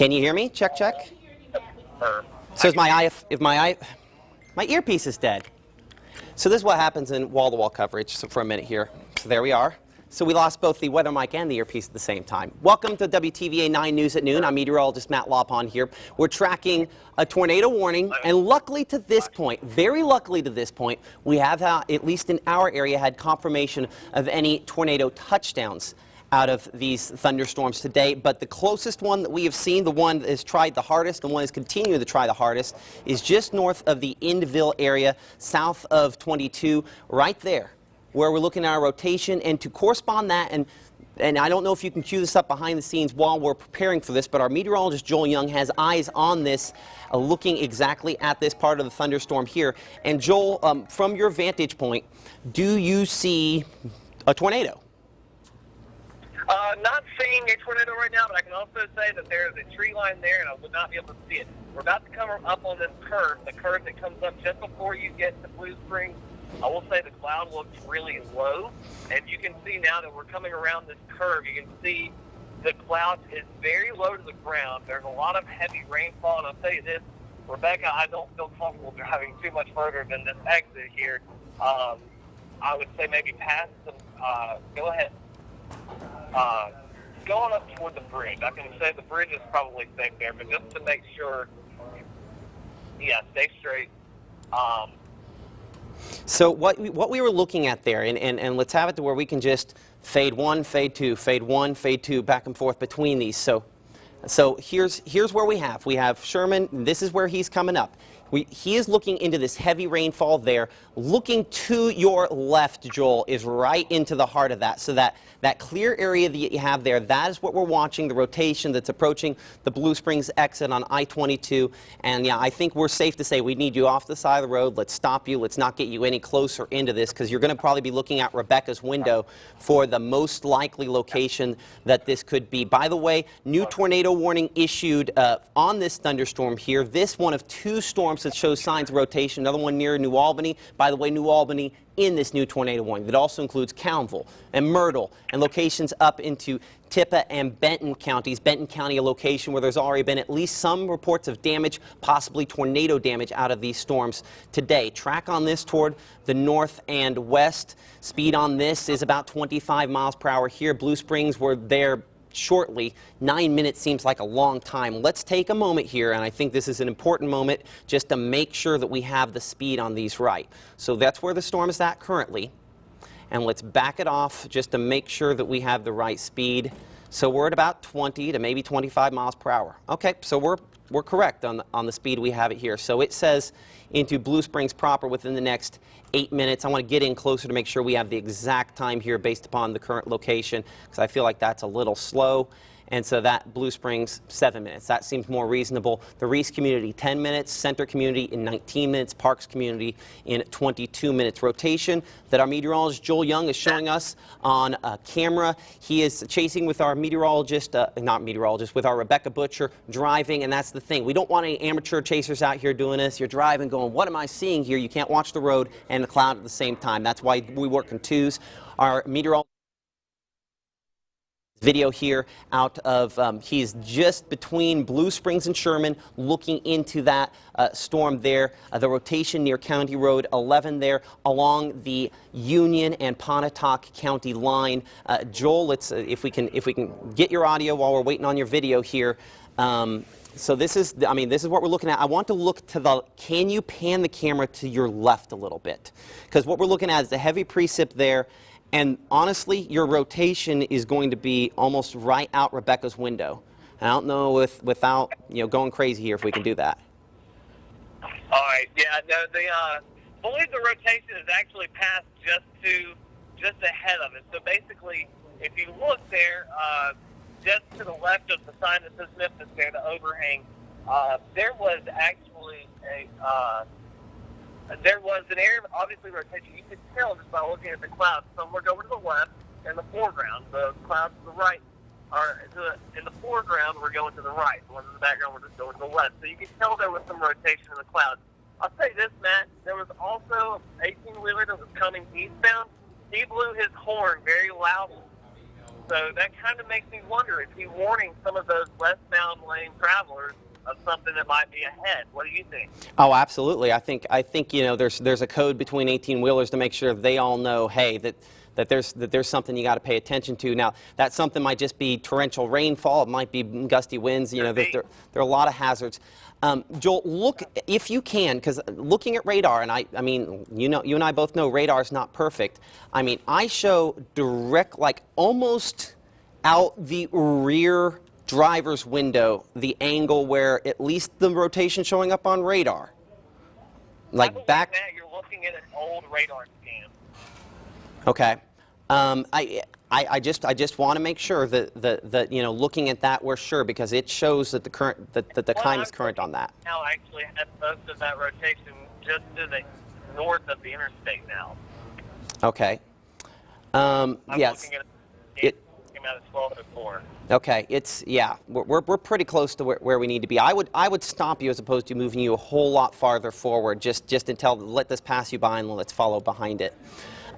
Can you hear me? Check, check. So is my earpiece is dead. So this is what happens in wall-to-wall coverage. So for a minute here. So there we are. So we lost both the weather mic and the earpiece at the same time. Welcome to WTVA 9 News at Noon. I'm meteorologist Matt Lopon here. We're tracking a tornado warning, and luckily to this point, very luckily to this point, we have, at least in our area, had confirmation of any tornado touchdowns out of these thunderstorms today. But the closest one that we have seen, the one that has tried the hardest, the one that's continuing to try the hardest, is just north of the Indville area, south of 22, right there, where we're looking at our rotation. And to correspond that, and I don't know if you can cue this up behind the scenes while we're preparing for this, but our meteorologist Joel Young has eyes on this, looking exactly at this part of the thunderstorm here. And Joel, from your vantage point, do you see a tornado? Not seeing a tornado right now, but I can also say that there is a tree line there, and I would not be able to see it. We're about to come up on this curve, the curve that comes up just before you get to Blue Springs. I will say the cloud looks really low, and you can see now that we're coming around this curve, you can see the cloud is very low to the ground. There's a lot of heavy rainfall, and I'll tell you this, Rebecca, I don't feel comfortable driving too much further than this exit here. I would say maybe past some, go ahead. Going up toward the bridge. I can say the bridge is probably safe there, but just to make sure, yeah, stay straight. So what we were looking at there, and let's have it to where we can just fade one, fade two, fade one, fade two, back and forth between these. So here's where we have Sherman. This is where he's coming up. He is looking into this heavy rainfall there. Looking to your left, Joel, is right into the heart of that. So that clear area that you have there, that is what we're watching, the rotation that's approaching the Blue Springs exit on I-22. And yeah, I think we're safe to say we need you off the side of the road. Let's stop you. Let's not get you any closer into this, because you're going to probably be looking out Rebecca's window for the most likely location that this could be. By the way, new tornado warning issued on this thunderstorm here. This one of two storms that shows signs of rotation, another one near New Albany. By the way, New Albany in this new tornado warning. That also includes Cownville and Myrtle and locations up into Tupelo and Benton counties. Benton County, a location where there's already been at least some reports of damage, possibly tornado damage out of these storms today. Track on this toward the north and west. Speed on this is about 25 miles per hour here. Blue Springs, we're there shortly. 9 minutes seems like a long time. Let's take a moment here, and I think this is an important moment just to make sure that we have the speed on these right. So that's where the storm is at currently, and let's back it off just to make sure that we have the right speed. So we're at about 20 to maybe 25 miles per hour. Okay, so we're correct on the speed we have it here. So it says into Blue Springs proper within the next 8 minutes. I want to get in closer to make sure we have the exact time here based upon the current location, because I feel like that's a little slow. And so that Blue Springs, 7 minutes. That seems more reasonable. The Reese community, 10 minutes. Center community in 19 minutes. Parks community in 22 minutes. Rotation that our meteorologist Joel Young is showing us on camera. He is chasing with our meteorologist, with our Rebecca Butcher driving. And that's the thing. We don't want any amateur chasers out here doing this. You're driving going, what am I seeing here? You can't watch the road and the cloud at the same time. That's why we work in twos. Our meteorologist video here out of, he's just between Blue Springs and Sherman, looking into that storm there. The rotation near County Road 11 there along the Union and Pontotoc County line. Joel, let's if we can get your audio while we're waiting on your video here. So this is what we're looking at. I want to look to the, can you pan the camera to your left a little bit? Because what we're looking at is the heavy precip there. And honestly, your rotation is going to be almost right out Rebecca's window. I don't know without going crazy here if we can do that. All right, yeah, no, I believe the rotation is actually passed just ahead of it. So basically, if you look there, just to the left of the sign that says Memphis there, the overhang, there was actually there was an area of obviously rotation. You could tell just by looking at the clouds. Some were going to the left in the foreground. The clouds to the right are in the foreground. We're going to the right. The ones in the background were just going to the left. So you can tell there was some rotation in the clouds. I'll say this, Matt. There was also an 18-wheeler that was coming eastbound. He blew his horn very loudly. So that kind of makes me wonder, is he warning some of those westbound lane travelers of something that might be ahead? What do you think? Oh, absolutely. I think you know there's a code between 18-wheelers to make sure they all know, hey, that there's something you got to pay attention to. Now, that something might just be torrential rainfall. It might be gusty winds. You know, there are a lot of hazards. Joel, look if you can, because looking at radar, and I mean, you and I both know radar is not perfect. I mean, I show direct, like almost out the rear driver's window, the angle where at least the rotation showing up on radar, like back. That you're looking at an old radar scan. Okay. I just want to make sure that you know, looking at that, we're sure, because it shows that the current that the time is current on that. Now actually has most of that rotation just to the north of the interstate now. Okay. I'm Yes. looking at it came out at 12:04. Okay. It's we're pretty close to where we need to be. I would stop you as opposed to moving you a whole lot farther forward. Just until let this pass you by and let's follow behind it.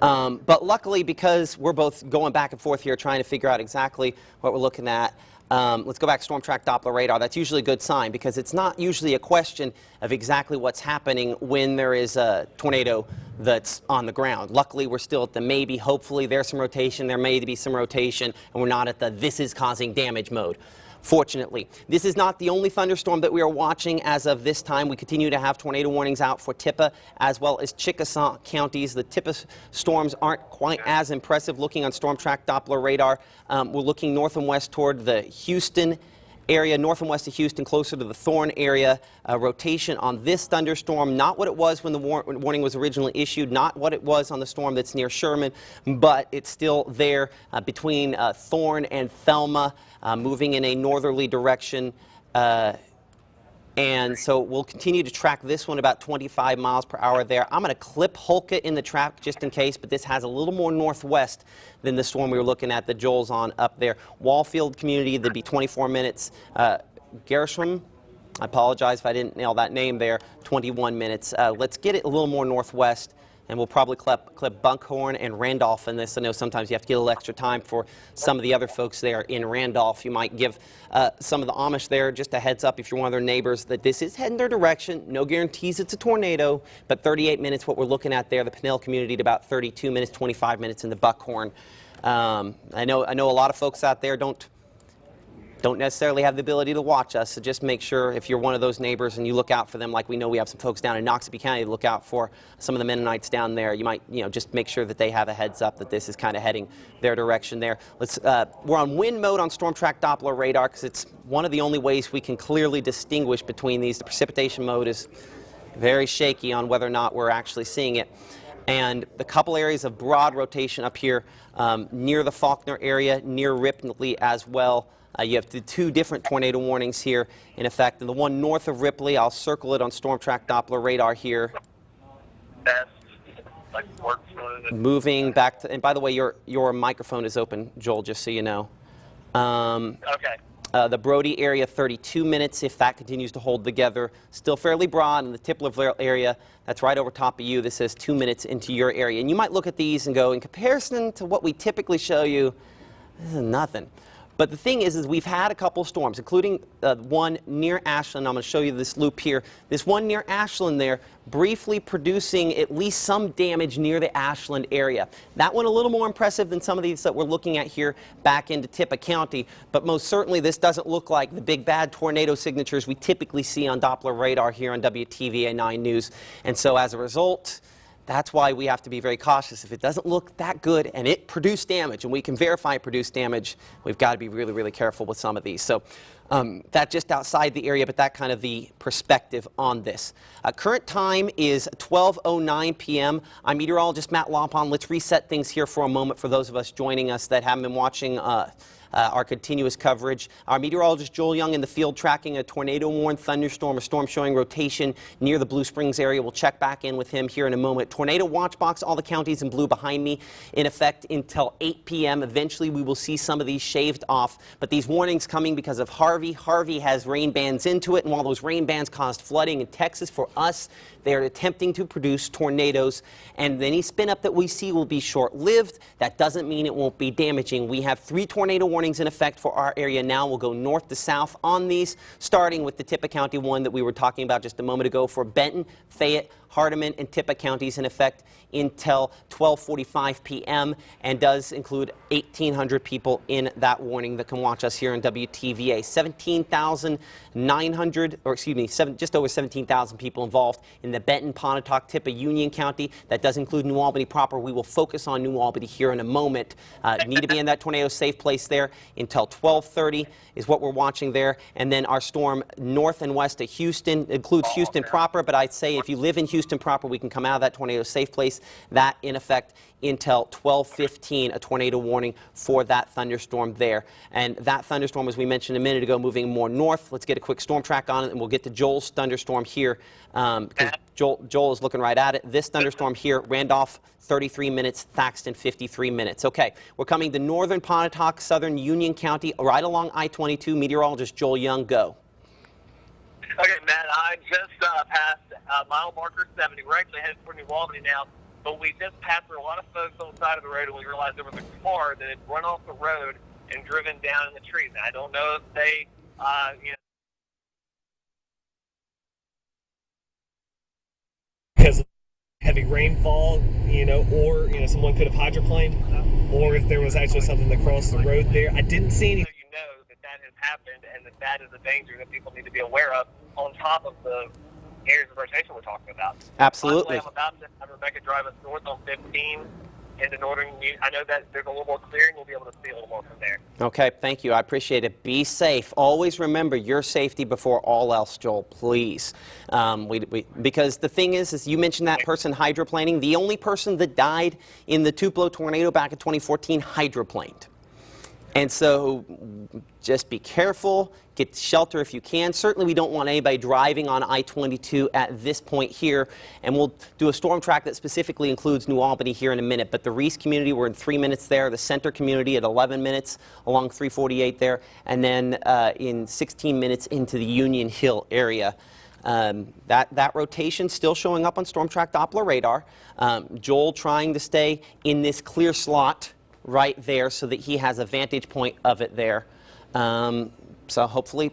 But luckily, because we're both going back and forth here trying to figure out exactly what we're looking at, let's go back to Storm Track Doppler radar. That's usually a good sign, because it's not usually a question of exactly what's happening when there is a tornado that's on the ground. Luckily, we're still at the maybe, hopefully there's some rotation, there may be some rotation, and we're not at the this is causing damage mode. Fortunately, this is not the only thunderstorm that we are watching as of this time. We continue to have tornado warnings out for Tippah as well as Chickasaw counties. The Tippah storms aren't quite as impressive looking on Storm Track Doppler radar. We're looking north and west toward the Houston area, north and west of Houston, closer to the Thorn area. Rotation on this thunderstorm, not what it was when the warning was originally issued, not what it was on the storm that's near Sherman, but it's still there between Thorn and Thelma, moving in a northerly direction. And so we'll continue to track this one about 25 miles per hour there. I'm going to clip Hulka in the track just in case, but this has a little more northwest than the storm we were looking at that Joel's on up there. Wallfield community, that'd be 24 minutes. Gershom, I apologize if I didn't nail that name there, 21 minutes. Let's get it a little more northwest, and we'll probably clip Bunkhorn and Randolph in this. I know sometimes you have to get a little extra time for some of the other folks there in Randolph. You might give some of the Amish there just a heads up if you're one of their neighbors that this is heading their direction. No guarantees it's a tornado, but 38 minutes what we're looking at there. The Pinnell community at about 32 minutes, 25 minutes in the Buckhorn. I know a lot of folks out there don't necessarily have the ability to watch us, so just make sure if you're one of those neighbors and you look out for them, like we know we have some folks down in Noxubee County to look out for some of the Mennonites down there. You might, just make sure that they have a heads up that this is kind of heading their direction there. We're on wind mode on Storm Track Doppler radar because it's one of the only ways we can clearly distinguish between these. The precipitation mode is very shaky on whether or not we're actually seeing it. And the couple areas of broad rotation up here near the Faulkner area, near Ripley as well. You have the two different tornado warnings here in effect. And the one north of Ripley, I'll circle it on Storm Track Doppler radar here. That's like works. Moving back to, and by the way, your microphone is open, Joel, just so you know. Okay. The Brody area, 32 minutes if that continues to hold together. Still fairly broad. In the Tupelo area, that's right over top of you. This says 2 minutes into your area. And you might look at these and go, in comparison to what we typically show you, this is nothing. But the thing is we've had a couple storms, including one near Ashland. I'm going to show you this loop here. This one near Ashland there, briefly producing at least some damage near the Ashland area. That one a little more impressive than some of these that we're looking at here back into Tippah County. But most certainly this doesn't look like the big bad tornado signatures we typically see on Doppler radar here on WTVA-9 News. And so as a result, that's why we have to be very cautious. If it doesn't look that good and it produced damage, and we can verify it produced damage, we've got to be really, really careful with some of these. So that's just outside the area, but that kind of the perspective on this. Current time is 12:09 p.m. I'm meteorologist Matt Lompon. Let's reset things here for a moment for those of us joining us that haven't been watching our continuous coverage. Our meteorologist Joel Young in the field tracking a tornado-warned thunderstorm, a storm showing rotation near the Blue Springs area. We'll check back in with him here in a moment. Tornado watch box, all the counties in blue behind me, in effect until 8 p.m. Eventually, we will see some of these shaved off, but these warnings coming because of Harvey. Harvey has rain bands into it, and while those rain bands caused flooding in Texas, for us, they are attempting to produce tornadoes, and any spin up that we see will be short-lived. That doesn't mean it won't be damaging. We have 3 tornado warnings in effect for our area now. We'll go north to south on these, starting with the Tippah County one that we were talking about just a moment ago for Benton, Fayette, Hardeman, and Tippah counties in effect until 12:45 p.m. and does include 1,800 people in that warning that can watch us here on WTVA. 17,900, or excuse me, just over 17,000 people involved in the Benton, Pontotoc, Tippah, Union County. That does include New Albany proper. We will focus on New Albany here in a moment. Need to be in that tornado safe place there until 12:30 is what we're watching there. And then our storm north and west of Houston includes Houston proper, but I'd say if you live in Houston proper, we can come out of that tornado safe place. That in effect until 12:15, a tornado warning for that thunderstorm there. And that thunderstorm, as we mentioned a minute ago, moving more north. Let's get a quick storm track on it, and we'll get to Joel's thunderstorm here because Joel is looking right at it. This thunderstorm here, Randolph, 33 minutes, Thaxton, 53 minutes. Okay, we're coming to northern Pontotoc, southern Union County, right along I-22. Meteorologist Joel Young, go. Okay, Matt, I just passed mile marker 70. We're actually headed for New Albany now, but we just passed through a lot of folks on the side of the road, and we realized there was a car that had run off the road and driven down in the trees. Now, I don't know if they, because of heavy rainfall, or someone could have hydroplaned, or if there was actually something that crossed the road there. I didn't see any. So you know that has happened, and that is a danger that people need to be aware of on top of the areas of rotation we're talking about. Absolutely. I'm about to have Rebecca drive us north on 15 into northern. I know that there's a little more clearing. We'll be able to see a little more from there. Okay, thank you. I appreciate it. Be safe. Always remember your safety before all else, Joel, please. Because the thing is you mentioned that person hydroplaning. The only person that died in the Tupelo tornado back in 2014 hydroplaned. And so just be careful, get shelter if you can. Certainly we don't want anybody driving on I-22 at this point here. And we'll do a storm track that specifically includes New Albany here in a minute. But the Reese community, we're in 3 minutes there. The center community at 11 minutes along 348 there. And then in 16 minutes into the Union Hill area. That rotation still showing up on Storm Track Doppler radar. Joel trying to stay in this clear slot right there so that he has a vantage point of it there. So hopefully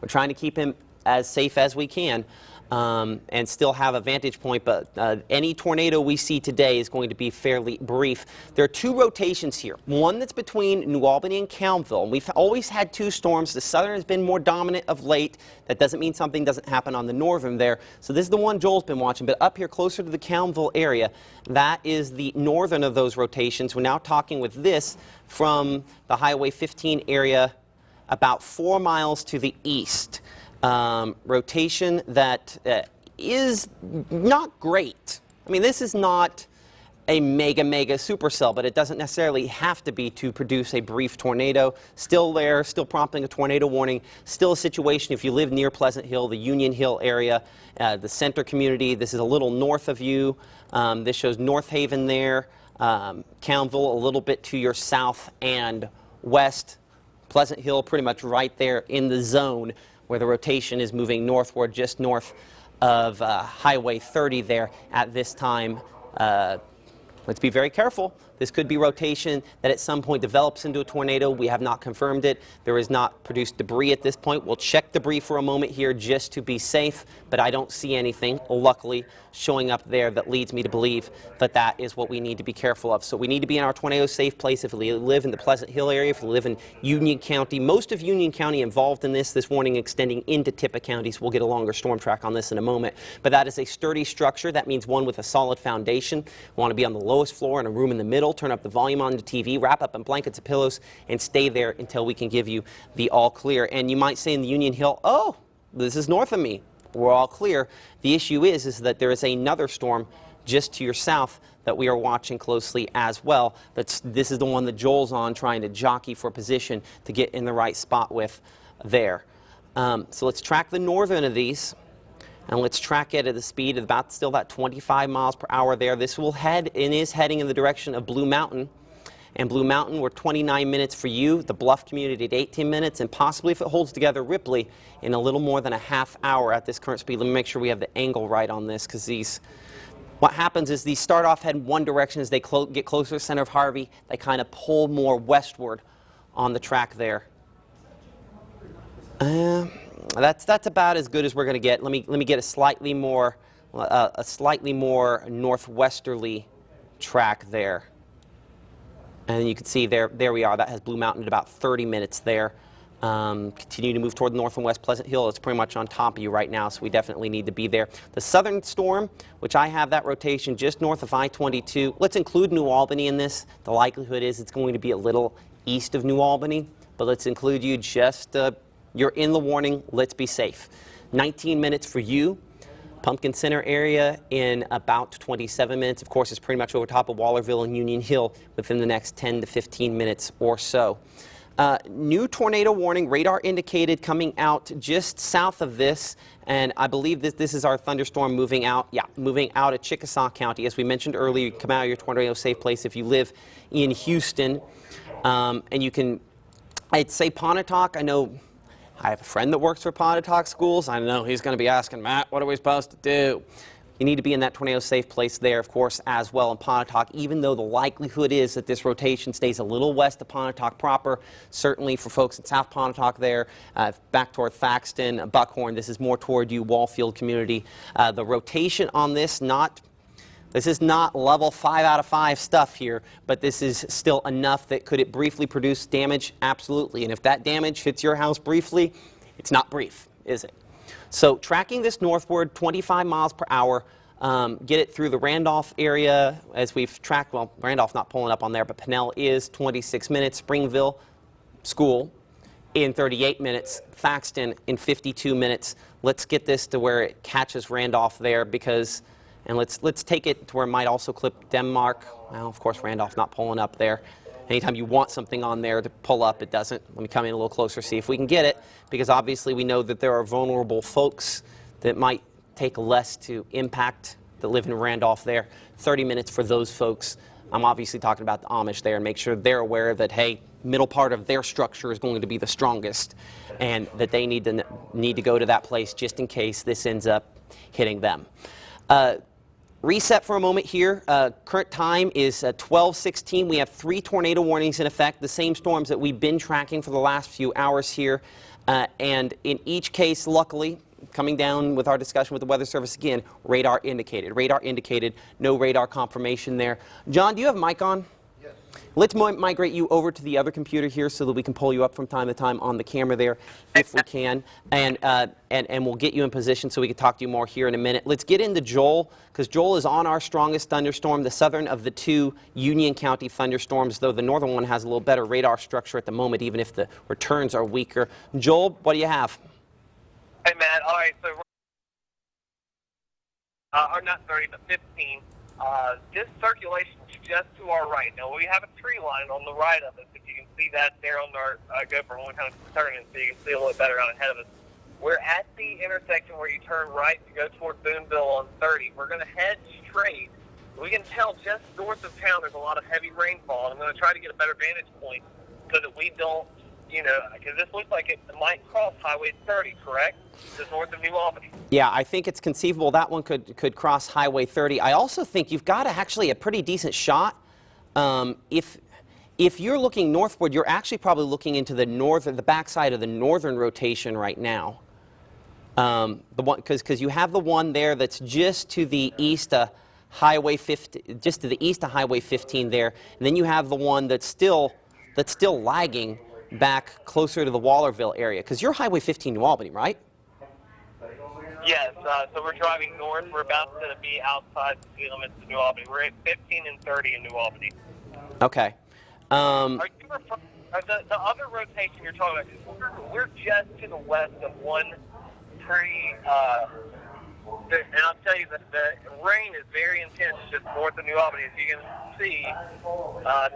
we're trying to keep him as safe as we can and still have a vantage point, but any tornado we see today is going to be fairly brief. There are 2 rotations here. One that's between New Albany and Calmville. We've always had 2 storms. The southern has been more dominant of late. That doesn't mean something doesn't happen on the northern there. So this is the one Joel's been watching, but up here closer to the Calmville area, that is the northern of those rotations. We're now talking with this from the Highway 15 area about 4 miles to the east. Rotation that is not great. I mean, this is not a mega supercell, but it doesn't necessarily have to be to produce a brief tornado. Still there, still prompting a tornado warning. Still a situation if you live near Pleasant Hill, the Union Hill area, the center community. This is a little north of you. This shows North Haven there, Calmville a little bit to your south and west. Pleasant Hill pretty much right there in the zone where the rotation is moving northward, just north of Highway 30 there at this time. Let's be very careful. This could be rotation that at some point develops into a tornado. We have not confirmed it. There is not produced debris at this point. We'll check debris for a moment here just to be safe, but I don't see anything, luckily, showing up there that leads me to believe that that is what we need to be careful of. So we need to be in our tornado safe place if we live in the Pleasant Hill area, if we live in Union County. Most of Union County involved in this warning extending into Tippah counties. We'll get a longer storm track on this in a moment. But that is a sturdy structure. That means one with a solid foundation. We want to be on the lowest floor in a room in the middle. Turn up the volume on the TV, wrap up in blankets and pillows, and stay there until we can give you the all clear. And you might say in the Union Hill, oh, this is north of me. We're all clear. The issue is that there is another storm just to your south that we are watching closely as well. This is the one that Joel's on, trying to jockey for position to get in the right spot with there. So let's track the northern of these, and let's track it at a speed of about still that 25 miles per hour there. This will is heading in the direction of Blue Mountain. And Blue Mountain, we're 29 minutes for you, the Bluff community at 18 minutes, and possibly, if it holds together, Ripley in a little more than a half hour at this current speed. Let me make sure we have the angle right on this, because what happens is these start off heading one direction. As they get closer to the center of Harvey, they kind of pull more westward on the track there. That's about as good as we're going to get. Let me get a slightly more northwesterly track there. And you can see there we are. That has Blue Mountain at about 30 minutes there. Continue to move toward the north and west. Pleasant Hill is pretty much on top of you right now, so we definitely need to be there. The southern storm, which I have that rotation just north of I-22. Let's include New Albany in this. The likelihood is it's going to be a little east of New Albany, but let's include you just, you're in the warning. Let's be safe. 19 minutes for you. Pumpkin Center area in about 27 minutes. Of course, it's pretty much over top of Wallerville and Union Hill within the next 10 to 15 minutes or so. New tornado warning, radar indicated, coming out just south of this, and I believe this is our thunderstorm moving out. Yeah, moving out of Chickasaw County. As we mentioned earlier, you come out of your tornado safe place if you live in Houston, and you can, I'd say Pontotoc. I know I have a friend that works for Pontotoc schools. I know he's going to be asking, Matt, what are we supposed to do? You need to be in that tornado safe place there, of course, as well in Pontotoc, even though the likelihood is that this rotation stays a little west of Pontotoc proper. Certainly for folks in South Pontotoc there, back toward Thaxton, Buckhorn, this is more toward you, Wallfield community. The rotation on this, this is not level 5 out of 5 stuff here, but this is still enough that could it briefly produce damage? Absolutely. And if that damage hits your house briefly, it's not brief, is it? So tracking this northward, 25 miles per hour, get it through the Randolph area as we've tracked. Well, Randolph not pulling up on there, but Pennell is 26 minutes. Springville School in 38 minutes. Thaxton in 52 minutes. Let's get this to where it catches Randolph there, because, and let's take it to where it might also clip Denmark. Well, of course, Randolph not pulling up there. Anytime you want something on there to pull up, it doesn't. Let me come in a little closer, see if we can get it, because obviously we know that there are vulnerable folks that might take less to impact that live in Randolph there. 30 minutes for those folks. I'm obviously talking about the Amish there, and make sure they're aware that, hey, middle part of their structure is going to be the strongest, and that they need to go to that place just in case this ends up hitting them. Reset for a moment here. Current time is 12:16. We have 3 tornado warnings in effect, the same storms that we've been tracking for the last few hours here. And in each case, luckily, coming down with our discussion with the Weather Service again, radar indicated. Radar indicated, no radar confirmation there. John, do you have a mic on? Yes. Let's migrate you over to the other computer here so that we can pull you up from time to time on the camera there, if we can. And we'll get you in position so we can talk to you more here in a minute. Let's get into Joel, because Joel is on our strongest thunderstorm, the southern of the 2 Union County thunderstorms, though the northern one has a little better radar structure at the moment, even if the returns are weaker. Joel, what do you have? Hey, Matt. All right, so or not 30, but 15. This circulation is just to our right. Now, we have a tree line on the right of us. If you can see that there on our GoPro, when we kind of turn it so you can see a little better out ahead of us. We're at the intersection where you turn right to go toward Boonville on 30. We're going to head straight. We can tell just north of town there's a lot of heavy rainfall. And I'm going to try to get a better vantage point so that we don't, because this looks like it might cross Highway 30, correct? Just north of New Albany. Yeah, I think it's conceivable that one could cross Highway 30. I also think you've got actually a pretty decent shot. If you're looking northward, you're actually probably looking into the backside of the northern rotation right now. The one, because you have the one there that's just to the east of Highway 15, just to the east of Highway 15 there, and then you have the one that's still lagging back closer to the Wallerville area, because you're Highway 15 New Albany, right? Yes, so we're driving north. We're about to be outside the city limits of New Albany. We're at 15 and 30 in New Albany. Okay. Are you referring, the other rotation you're talking about, we're just to the west of one pretty And I'll tell you that the rain is very intense just north of New Albany, as you can see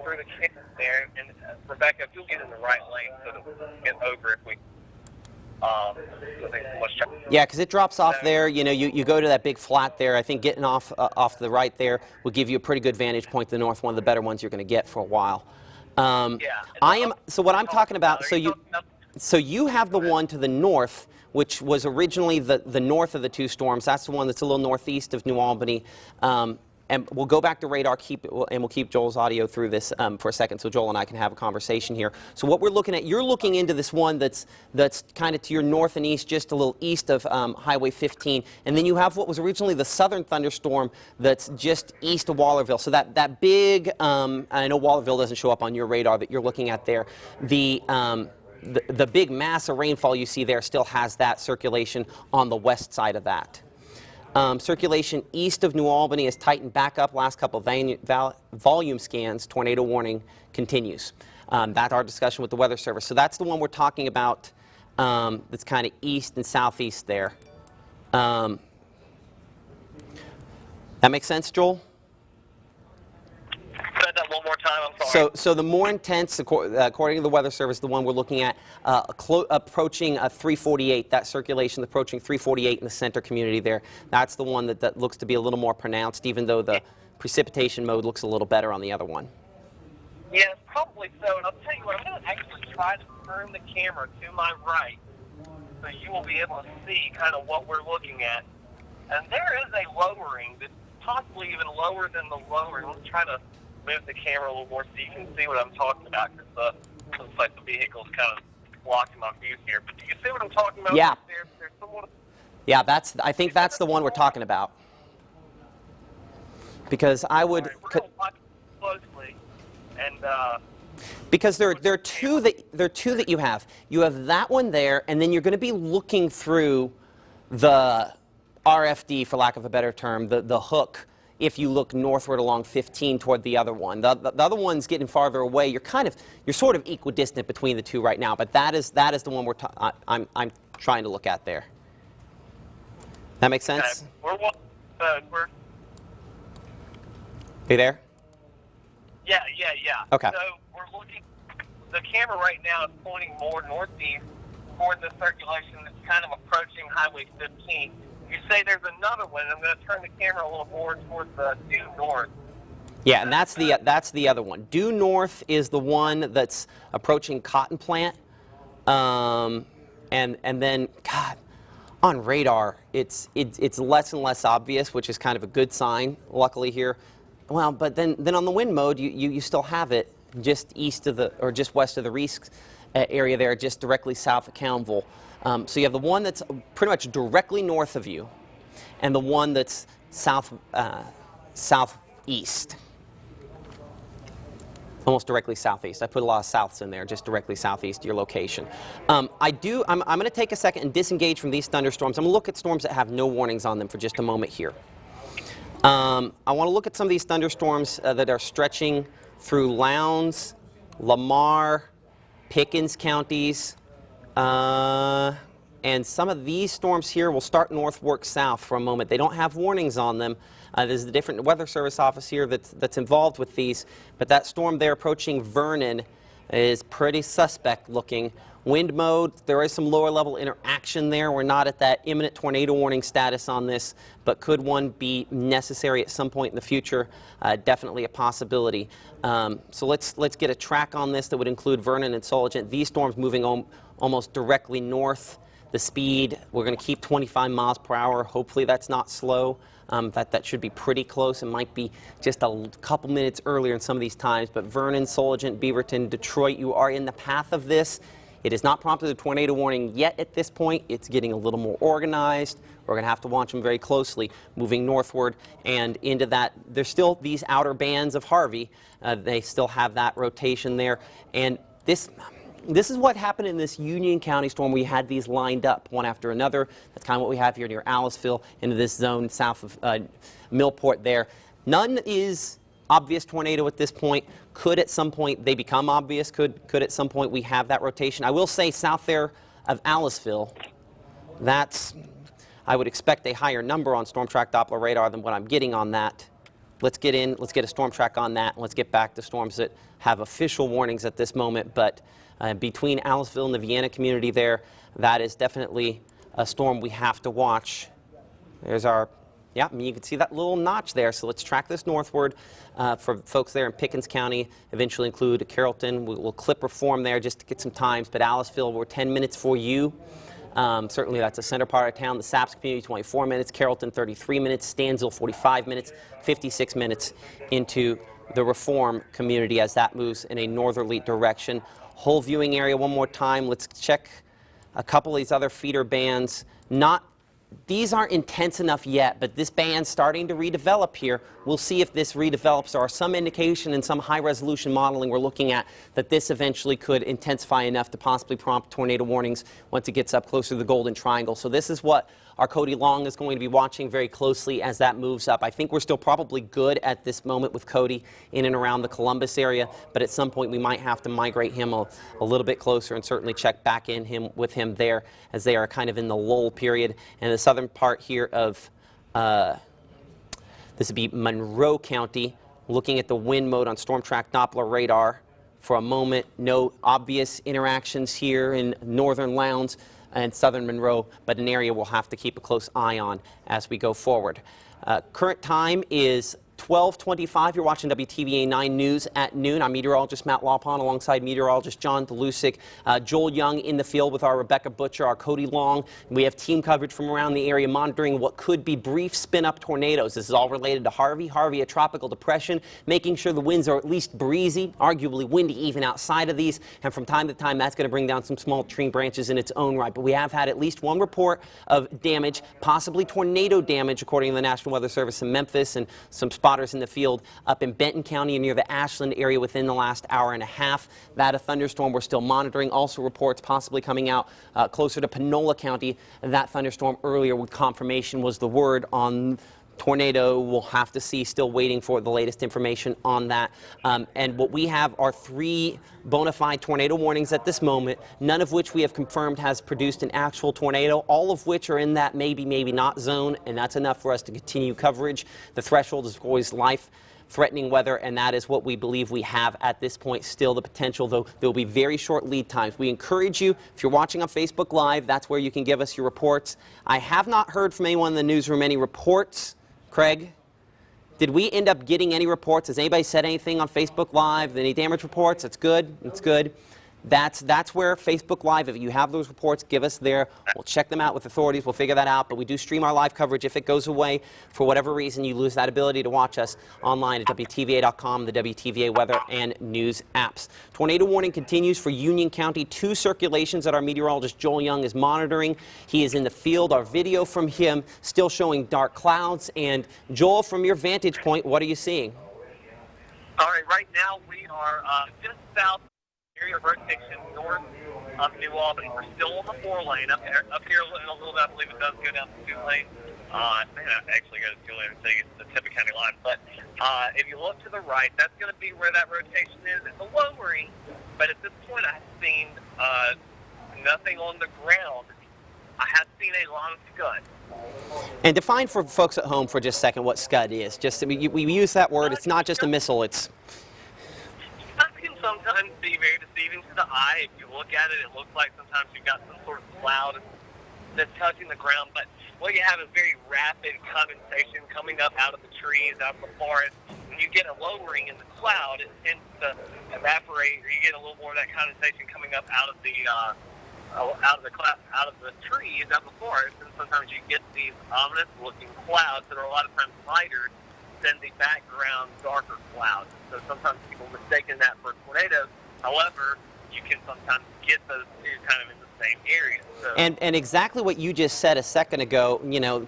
through the camera there. And Rebecca, if you'll get in the right lane so that we can get over if we. Yeah, because it drops off there. You know, you go to that big flat there. I think getting off to the right there will give you a pretty good vantage point to the north, one of the better ones you're going to get for a while. So what I'm talking about, so you have the one to the north, which was originally the north of the two storms. That's the one that's a little northeast of New Albany. And we'll go back to radar, and we'll keep Joel's audio through this for a second, so Joel and I can have a conversation here. So what we're looking at, you're looking into this one that's kind of to your north and east, just a little east of Highway 15, and then you have what was originally the southern thunderstorm that's just east of Wallerville. So that big, I know Wallerville doesn't show up on your radar that you're looking at there. The big mass of rainfall you see there still has that circulation on the west side of that. Circulation east of New Albany has tightened back up. Last couple of volume scans, tornado warning continues. That's our discussion with the Weather Service. So that's the one we're talking about that's kind of east and southeast there. That makes sense, Joel? Say that one more time, I'm sorry. So the more intense, according to the Weather Service, the one we're looking at approaching 348, that circulation approaching 348 in the center community there. That's the one that looks to be a little more pronounced, even though the precipitation mode looks a little better on the other one. Yes, probably so. And I'll tell you what, I'm going to actually try to turn the camera to my right so you will be able to see kind of what we're looking at. And there is a lowering that's possibly even lower than the lowering. Let's try to move the camera a little more so you can see what I'm talking about, because looks like the vehicle's kind of blocking my view here. But do you see what I'm talking about? Yeah. There's someone. Yeah, I think that's the one we're talking about. Because I would. Right, we're going to watch closely, and because there are two that you have. You have that one there, and then you're going to be looking through the RFD, for lack of a better term, the hook. If you look northward along 15 toward the other one, the other one's getting farther away. You're sort of equidistant between the two right now, but that is the one I'm trying to look at there. That makes sense? Okay. We're You there? Yeah. Okay. So we're looking. The camera right now is pointing more northeast toward the circulation that's kind of approaching Highway 15. You say there's another one. I'm going to turn the camera a little more towards the due north. Yeah, and that's the other one. Due north is the one that's approaching Cotton Plant, and then God, on radar it's less and less obvious, which is kind of a good sign. Luckily here, well, but then on the wind mode you still have it just east of or just west of the Reese area there, just directly south of Cownville. So you have the one that's pretty much directly north of you, and the one that's southeast, almost directly southeast. I put a lot of souths in there, just directly southeast of your location. I'm going to take a second and disengage from these thunderstorms. I'm going to look at storms that have no warnings on them for just a moment here. I want to look at some of these thunderstorms that are stretching through Lowndes, Lamar, Pickens counties. And some of these storms here will start north, work south for a moment. They don't have warnings on them. There's a different Weather Service office here that's involved with these, but that storm there approaching Vernon is pretty suspect looking. Wind mode, there is some lower level interaction there. We're not at that imminent tornado warning status on this, but could one be necessary at some point in the future? Definitely a possibility. So let's get a track on this that would include Vernon and Solent. These storms moving almost directly north. The speed, we're going to keep 25 miles per hour. Hopefully that's not slow. That should be pretty close. It might be just a couple minutes earlier in some of these times, but Vernon, Solent, Beaverton, Detroit, you are in the path of this. It has not prompted a tornado warning yet at this point. It's getting a little more organized. We're going to have to watch them very closely moving northward and into that. There's still these outer bands of Harvey. They still have that rotation there. And this is what happened in this Union County storm. We had these lined up one after another. That's kind of what we have here near Aliceville into this zone south of Millport there. None is obvious tornado at this point. Could at some point they become obvious? Could at some point we have that rotation? I will say south there of Aliceville, that's I would expect a higher number on storm track Doppler radar than what I'm getting on that. Let's get a storm track on that, and let's get back to storms that have official warnings at this moment. But between Aliceville and the Vienna community there, that is definitely a storm we have to watch. There's our, yeah, I mean, you can see that little notch there. So let's track this northward for folks there in Pickens County, eventually include Carrollton. We'll clip reform there just to get some times. But Aliceville, we're 10 minutes for you. Certainly that's the center part of town. The Saps community, 24 minutes. Carrollton, 33 minutes. Stanzville, 45 minutes. 56 minutes into the reform community as that moves in a northerly direction. Whole viewing area one more time. Let's check a couple of these other feeder bands. These aren't intense enough yet, but this band's starting to redevelop here. We'll see if this redevelops. There are some indication in some high-resolution modeling we're looking at that this eventually could intensify enough to possibly prompt tornado warnings once it gets up closer to the Golden Triangle. So this is what our Cody Long is going to be watching very closely as that moves up. I think we're still probably good at this moment with Cody in and around the Columbus area, but at some point we might have to migrate him a little bit closer and certainly check back in with him there as they are kind of in the lull period. And the southern part here of this would be Monroe County, looking at the wind mode on storm track Doppler radar for a moment. No obvious interactions here in northern Lowndes and southern Monroe, but an area we'll have to keep a close eye on as we go forward. Current time is 12:25. You're watching WTVA 9 News at noon. I'm meteorologist Matt Lawpon alongside meteorologist John Delusick. Joel Young in the field with our Rebecca Butcher, our Cody Long. We have team coverage from around the area monitoring what could be brief spin-up tornadoes. This is all related to Harvey. Harvey, a tropical depression, making sure the winds are at least breezy, arguably windy even outside of these. And from time to time, that's going to bring down some small tree branches in its own right. But we have had at least one report of damage, possibly tornado damage, according to the National Weather Service in Memphis, and some spotters in the field up in Benton County and near the Ashland area within the last hour and a half. That a thunderstorm we're still monitoring. Also reports possibly coming out closer to Panola County. That thunderstorm earlier with confirmation was the word on tornado. We'll have to see, still waiting for the latest information on that. And what we have are 3 bona fide tornado warnings at this moment, none of which we have confirmed has produced an actual tornado, all of which are in that maybe, maybe not zone, and that's enough for us to continue coverage. The threshold is always life-threatening weather, and that is what we believe we have at this point. Still the potential, though there will be very short lead times. We encourage you, if you're watching on Facebook Live, that's where you can give us your reports. I have not heard from anyone in the newsroom any reports. Craig, did we end up getting any reports? Has anybody said anything on Facebook Live? Any damage reports? That's good. It's good. That's where Facebook Live, if you have those reports, give us there. We'll check them out with authorities. We'll figure that out. But we do stream our live coverage. If it goes away, for whatever reason, you lose that ability to watch us online at WTVA.com, the WTVA weather and news apps. Tornado warning continues for Union County. 2 circulations that our meteorologist Joel Young is monitoring. He is in the field. Our video from him still showing dark clouds. And Joel, from your vantage point, what are you seeing? All right, right now we are just south area of rotation north of New Albany. We're still on the 4-lane. Up here in a little bit, I believe it does go down to 2-lane. I actually go to 2-lane and say it's the Tippett County line. But if you look to the right, that's going to be where that rotation is. It's a lowering, but at this point I have seen nothing on the ground. I have seen a lot of scud. And define for folks at home for just a second what scud is. Just we use that word. It's not just a missile. It's sometimes be very deceiving to the eye. If you look at it, it looks like sometimes you've got some sort of cloud that's touching the ground. But what you have is very rapid condensation coming up out of the trees, out of the forest. When you get a lowering in the cloud, it tends to evaporate, or you get a little more of that condensation coming up out of the trees, out of the forest. And sometimes you get these ominous-looking clouds that are a lot of times lighter than the background darker clouds. So sometimes people mistaken that for tornadoes. However, you can sometimes get those 2 kind of in the same area. So, and exactly what you just said a second ago,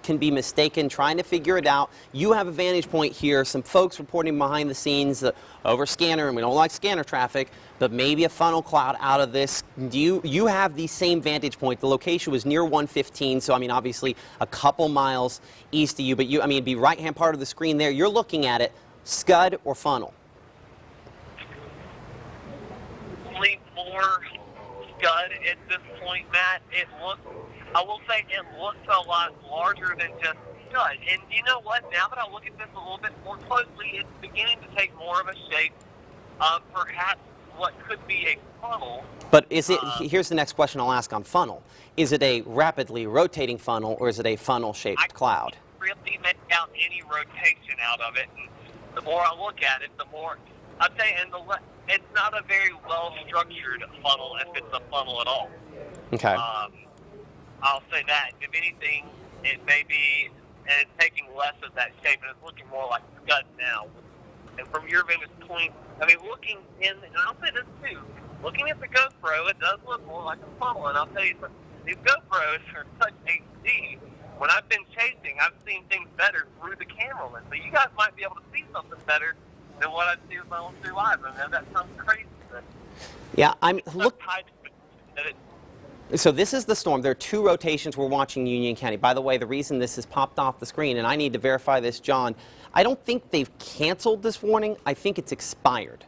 can be mistaken, trying to figure it out. You have a vantage point here, some folks reporting behind the scenes over scanner, and we don't like scanner traffic, but maybe a funnel cloud out of this. You have the same vantage point. The location was near 115, so obviously a couple miles east of you, but it'd be right-hand part of the screen there. You're looking at it, scud or funnel? more scud at this point, Matt. I will say it looks a lot larger than just scud. And you know what? Now that I look at this a little bit more closely, it's beginning to take more of a shape of perhaps what could be a funnel. But is it, here's the next question I'll ask on funnel. Is it a rapidly rotating funnel, or is it a funnel-shaped cloud? I can't really make out any rotation out of it. And the more I look at it, the more I'd say, it's not a very well-structured funnel, if it's a funnel at all. Okay. I'll say that. If anything, it may be, and it's taking less of that shape, and it's looking more like scud now. And from your vantage point, I mean, looking in, and I'll say this too, looking at the GoPro, it does look more like a funnel. And I'll tell you, these GoPros are such HD. When I've been chasing, I've seen things better through the camera lens. So you guys might be able to see something better than what I see with my own 2 eyes. I know that sounds crazy, but yeah, so this is the storm. There are 2 rotations we're watching Union County. By the way, the reason this has popped off the screen, and I need to verify this, John, I don't think they've canceled this warning. I think it's expired.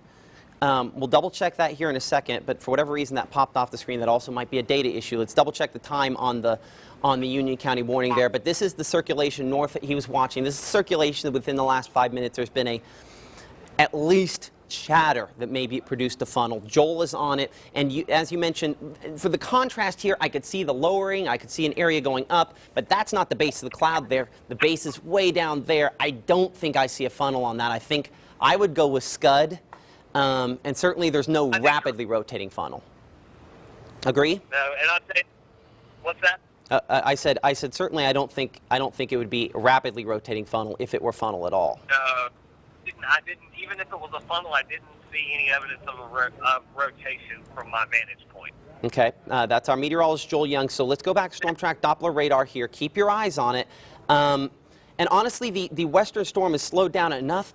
We'll double check that here in a second, but for whatever reason that popped off the screen, that also might be a data issue. Let's double check the time on the Union County warning there. But this is the circulation north that he was watching. This is circulation within the last 5 minutes. There's been at least chatter that maybe it produced a funnel. Joel is on it, and as you mentioned, for the contrast here, I could see the lowering, I could see an area going up, but that's not the base of the cloud there. The base is way down there. I don't think I see a funnel on that. I think I would go with scud, and certainly there's no rapidly rotating funnel. Agree? No, and I'll say, what's that? I said certainly I don't think it would be a rapidly rotating funnel if it were funnel at all. I didn't, even if it was a funnel, I didn't see any evidence of rotation from my vantage point. Okay, that's our meteorologist, Joel Young. So let's go back to Storm Track Doppler radar here. Keep your eyes on it. And honestly, the western storm has slowed down enough.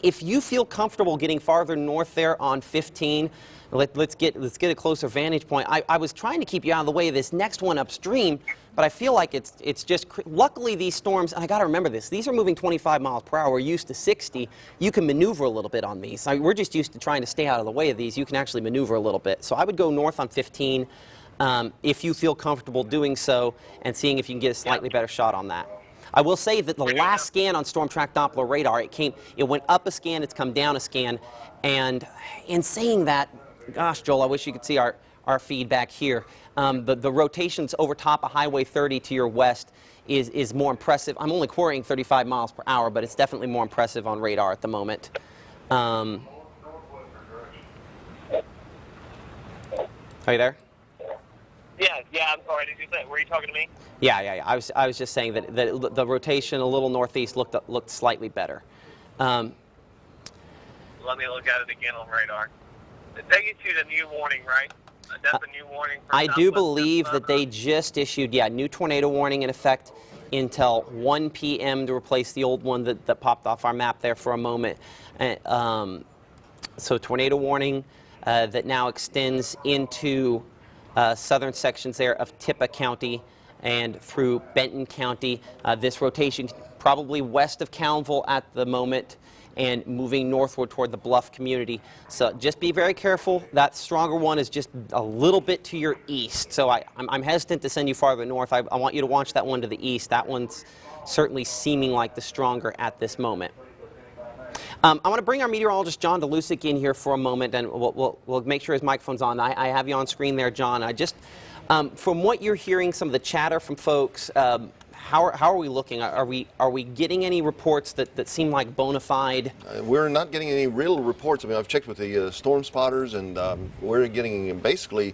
If you feel comfortable getting farther north there on 15, let's get a closer vantage point. I was trying to keep you out of the way of this next one upstream, but I feel like it's just, luckily these storms, and I got to remember this, these are moving 25 miles per hour. We're used to 60. You can maneuver a little bit on these. We're just used to trying to stay out of the way of these. You can actually maneuver a little bit. So I would go north on 15 if you feel comfortable doing so and seeing if you can get a slightly better shot on that. I will say that the last scan on Storm Track Doppler radar, it went up a scan, it's come down a scan, and in saying that, gosh, Joel, I wish you could see our feedback here. The rotations over top of Highway 30 to your west is more impressive. I'm only querying 35 miles per hour, but it's definitely more impressive on radar at the moment. Are you there? Yeah, I'm sorry. Did you say, were you talking to me? Yeah. I was just saying that the rotation a little northeast looked slightly better. Let me look at it again on radar. They issued a new warning, right? That's a new warning. I do believe that they just issued, new tornado warning in effect until 1 p.m. to replace the old one that popped off our map there for a moment. So tornado warning that now extends into southern sections there of Tippah County and through Benton County. This rotation probably west of Cownville at the moment and moving northward toward the Bluff community. So just be very careful. That stronger one is just a little bit to your east. So I'm hesitant to send you farther north. I want you to watch that one to the east. That one's certainly seeming like the stronger at this moment. I want to bring our meteorologist, John DeLusick, in here for a moment, and we'll make sure his microphone's on. I have you on screen there, John. From what you're hearing, some of the chatter from folks, how are we looking? Are we getting any reports that seem like bona fide? We're not getting any real reports. I mean, I've checked with the storm spotters, and we're getting basically,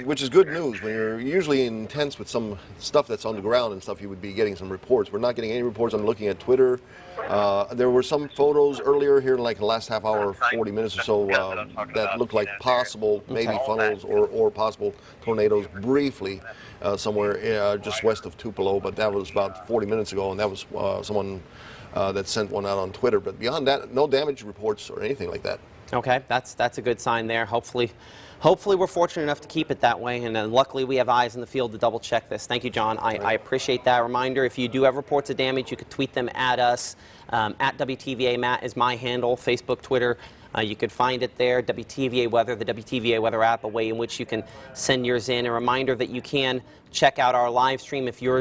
which is good news. When you're usually intense with some stuff that's on the ground and stuff, you would be getting some reports. We're not getting any reports. I'm looking at Twitter. There were some photos earlier here in like the last half hour, 40 minutes or so, that looked like possible maybe funnels or possible tornadoes briefly somewhere just west of Tupelo, but that was about 40 minutes ago, and that was someone that sent one out on Twitter. But beyond that, no damage reports or anything like that. Okay, that's a good sign there. Hopefully we're fortunate enough to keep it that way, and luckily we have eyes in the field to double check this. Thank you, John. I appreciate that reminder. If you do have reports of damage, you could tweet them at us. At WTVA Matt is my handle, Facebook, Twitter. You could find it there, WTVA Weather, the WTVA Weather app, a way in which you can send yours in. A reminder that you can check out our live stream if your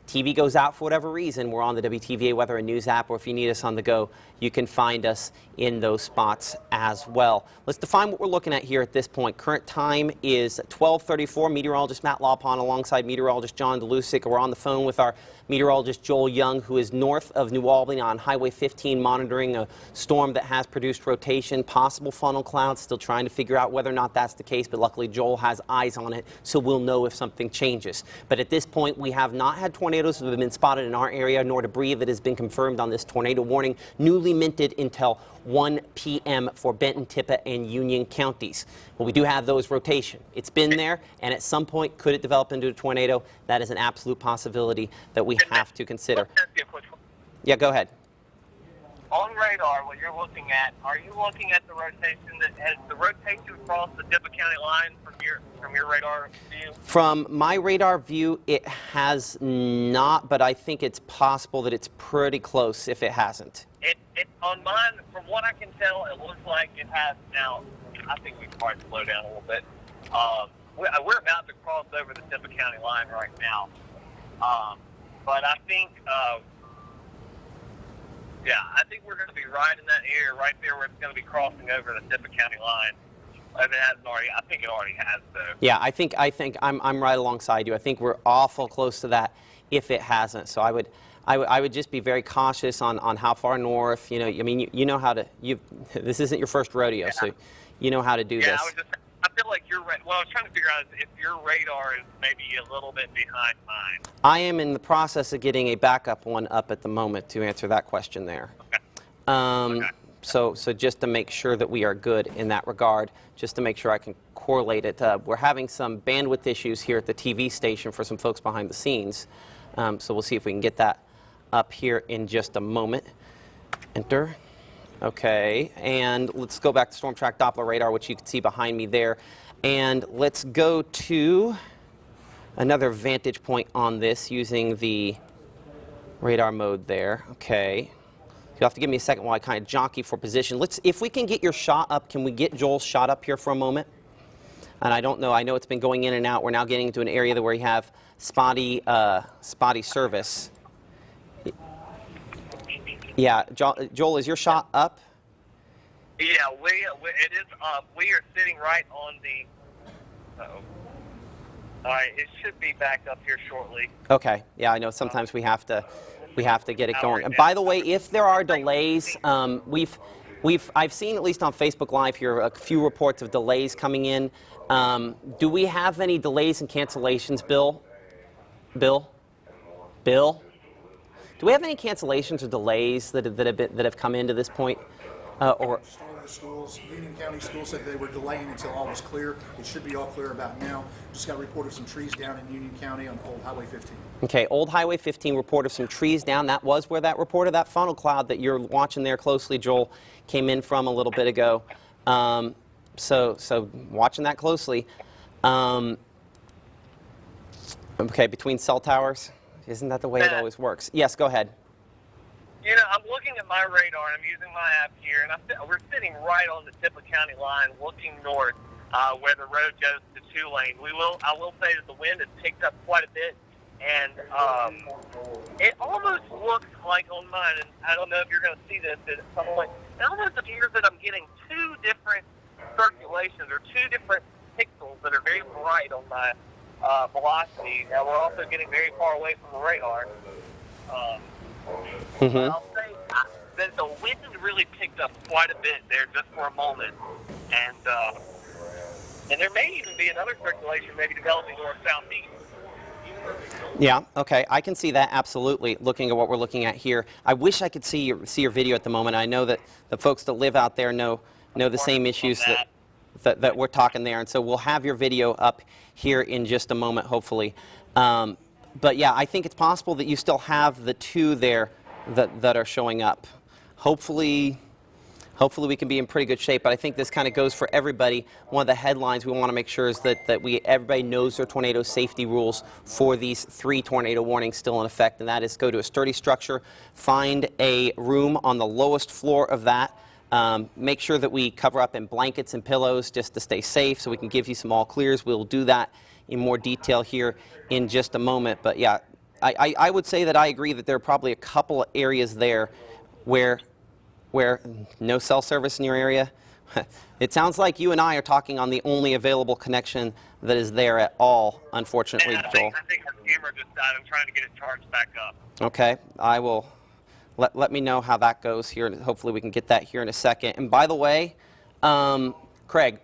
TV goes out for whatever reason. We're on the WTVA Weather and News app, or if you need us on the go, you can find us in those spots as well. Let's define what we're looking at here at this point. Current time is 12:34. Meteorologist Matt Lawpon alongside meteorologist John DeLusick. We're on the phone with our meteorologist Joel Young, who is north of New Albany on Highway 15, monitoring a storm that has produced rotation, possible funnel clouds, still trying to figure out whether or not that's the case, but luckily Joel has eyes on it, so we'll know if something changes. But at this point, we have not had tornadoes that have been spotted in our area, nor debris that has been confirmed on this tornado warning, newly minted until 1 p.m. for Benton, Tippah, and Union counties. Well, we do have those rotation. It's been there, and at some point, could it develop into a tornado? That is an absolute possibility that we have to consider. Yeah, go ahead. On radar, what you're looking at, are you looking at the rotation that has the rotation across the Tippah County line from your radar view? From my radar view, it has not, but I think it's possible that it's pretty close if it hasn't. It on mine, from what I can tell, it looks like it has. Now, I think we can probably slow down a little bit. We're about to cross over the Tippah County line right now, but I think. Yeah, I think we're going to be right in that area, right there where it's going to be crossing over the Tippah County line. If it hasn't already, I think it already has, though. Yeah, I think I'm right alongside you. I think we're awful close to that if it hasn't. So I would just be very cautious on how far north. You know, I mean, you know how to. This isn't your first rodeo, so you know how to do this. I feel like what I was trying to figure out is if your radar is maybe a little bit behind mine. I am in the process of getting a backup one up at the moment to answer that question there. Okay. So just to make sure that we are good in that regard, just to make sure I can correlate it. We're having some bandwidth issues here at the TV station for some folks behind the scenes. So we'll see if we can get that up here in just a moment. Enter. Okay, and let's go back to Storm Track Doppler radar, which you can see behind me there. And let's go to another vantage point on this using the radar mode there. Okay. You'll have to give me a second while I kind of jockey for position. If we can get your shot up, can we get Joel's shot up here for a moment? And I don't know, I know it's been going in and out. We're now getting into an area where we have spotty service. Yeah, Joel, is your shot up? Yeah, it is up. We are sitting right on the. All right, it should be back up here shortly. Okay. Yeah, I know. Sometimes we have to get it going. And by the way, if there are delays, I've seen at least on Facebook Live here a few reports of delays coming in. Do we have any delays and cancellations, Bill? Do we have any cancellations or delays that have come into this point? Or the schools, Union County Schools said they were delaying until all was clear. It should be all clear about now. Just got reported some trees down in Union County on Old Highway 15. Okay, Old Highway 15 reported some trees down. That was where that report of that funnel cloud that you're watching there closely, Joel, came in from a little bit ago. So watching that closely. Okay, between cell towers. Isn't that the way it always works? Yes, go ahead. You know, I'm looking at my radar, and I'm using my app here, and we're sitting right on the Tippah County line, looking north, where the road goes to 2-lane. I will say that the wind has picked up quite a bit, and it almost looks like on mine, and I don't know if you're going to see this at some point, it almost appears that I'm getting two different circulations or two different pixels that are very bright on my velocity. Now, we're also getting very far away from the radar. But I'll say that the wind really picked up quite a bit there just for a moment. And there may even be another circulation maybe developing north-southeast. Yeah, okay, I can see that absolutely, looking at what we're looking at here. I wish I could see your video at the moment. I know that the folks that live out there know the same issues that we're talking there, and so we'll have your video up here in just a moment, hopefully. But yeah, I think it's possible that you still have the two there that are showing up. Hopefully we can be in pretty good shape, but I think this kind of goes for everybody. One of the headlines we want to make sure is that everybody knows their tornado safety rules for these 3 tornado warnings still in effect, and that is go to a sturdy structure, find a room on the lowest floor of that Make sure that we cover up in blankets and pillows just to stay safe so we can give you some all clears. We'll do that in more detail here in just a moment. But yeah, I would say that I agree that there are probably a couple of areas there where no cell service in your area. It sounds like you and I are talking on the only available connection that is there at all, unfortunately, Joel. I think our camera just died. I'm trying to get it charged back up. Okay, I will let me know how that goes here, and hopefully we can get that here in a second. And by the way, Craig,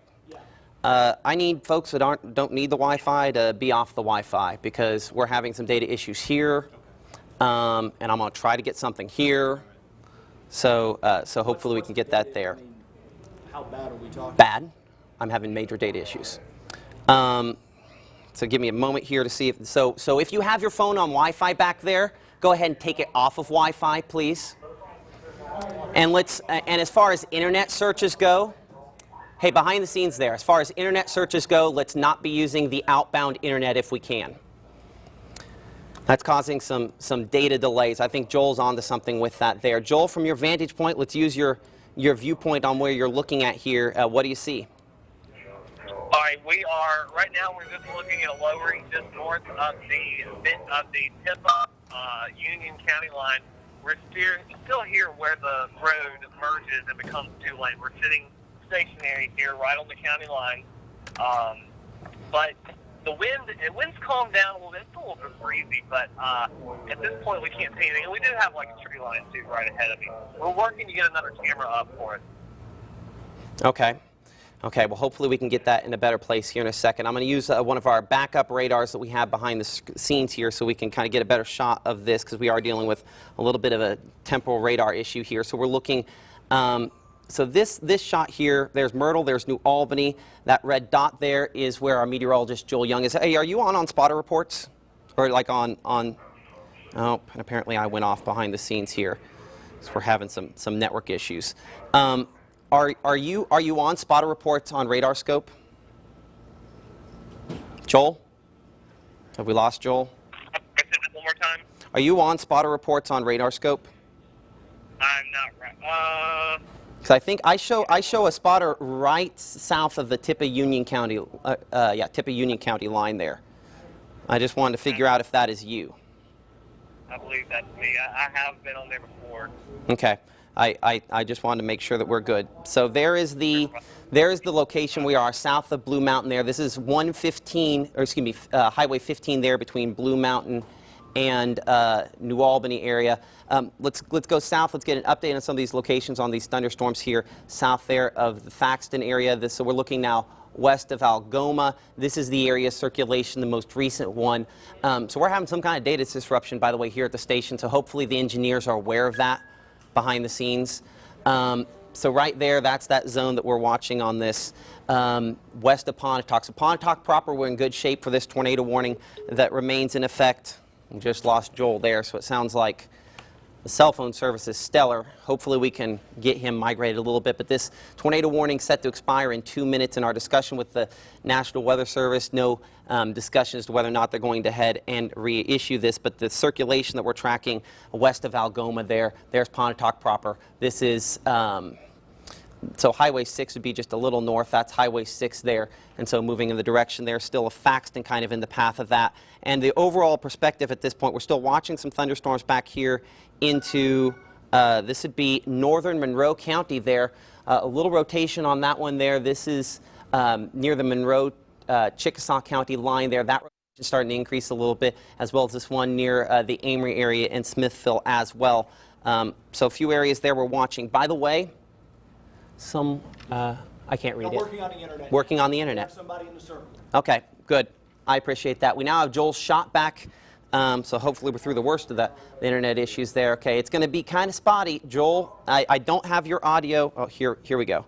I need folks that don't need the Wi-Fi to be off the Wi-Fi because we're having some data issues here, and I'm going to try to get something here. So hopefully we can get that there. How bad are we talking? Bad. I'm having major data issues. So give me a moment here to see if so if you have your phone on Wi-Fi back there, go ahead and take it off of Wi-Fi, please. And as far as internet searches go, hey, behind the scenes there, as far as internet searches go, let's not be using the outbound internet if we can. That's causing some data delays. I think Joel's onto something with that there. Joel, from your vantage point, let's use your viewpoint on where you're looking at here. What do you see? All right, we are right now. We're just looking at a lowering just north of the Tupelo Union County line. We're still here where the road merges and becomes two lane. We're sitting stationary here, right on the county line. But the wind's calmed down a little bit. It's a little bit breezy, but at this point we can't see anything. And we do have like a tree line too right ahead of me. We're working to get another camera up for it. Okay. Okay, well, hopefully we can get that in a better place here in a second. I'm going to use one of our backup radars that we have behind the scenes here so we can kind of get a better shot of this because we are dealing with a little bit of a temporal radar issue here. So we're looking, so this shot here, there's Myrtle, there's New Albany. That red dot there is where our meteorologist Joel Young is. Hey, are you on spotter reports? Or like on oh, and apparently I went off behind the scenes here. So we're having some network issues. Are you on spotter reports on radar scope? Joel? Have we lost Joel? I said that one more time. Are you on spotter reports on radar scope? I'm not right. Because I think I show a spotter right south of the Tupelo Union County, Tupelo Union County line there. I just wanted to figure out if that is you. I believe that's me. I have been on there before. Okay. I just wanted to make sure that we're good. So there is the location we are south of Blue Mountain there. This is 115, or excuse me, Highway 15 there between Blue Mountain and New Albany area. Let's go south. Let's get an update on some of these locations on these thunderstorms here south there of the Thaxton area. So we're looking now west of Algoma. This is the area of circulation, the most recent one. So we're having some kind of data disruption, by the way, here at the station. So hopefully the engineers are aware of that behind the scenes. So right there, that's that zone that we're watching on this west of Pontotoc. So Pontotoc proper, we're in good shape for this tornado warning that remains in effect. We just lost Joel there, so it sounds like the cell phone service is stellar. Hopefully we can get him migrated a little bit, but this tornado warning set to expire in 2 minutes. In our discussion with the National Weather Service, no discussion as to whether or not they're going to head and reissue this, but the circulation that we're tracking west of Algoma there's Pontotoc proper. This is, so Highway 6 would be just a little north. That's Highway 6 there, and so moving in the direction there, still a Thaxton kind of in the path of that. And the overall perspective at this point, we're still watching some thunderstorms back here into, this would be northern Monroe County there. A little rotation on that one there. This is near the Monroe Chickasaw County line there. That rotation is starting to increase a little bit, as well as this one near the Amory area in Smithville as well. So a few areas there we're watching. By the way, I can't read it. Working on the internet. Working on the internet. Have somebody in the circle. Okay, good. I appreciate that. We now have Joel's shot back, so hopefully we're through the worst of the internet issues there. Okay, it's going to be kind of spotty. Joel, I don't have your audio. Oh, here we go.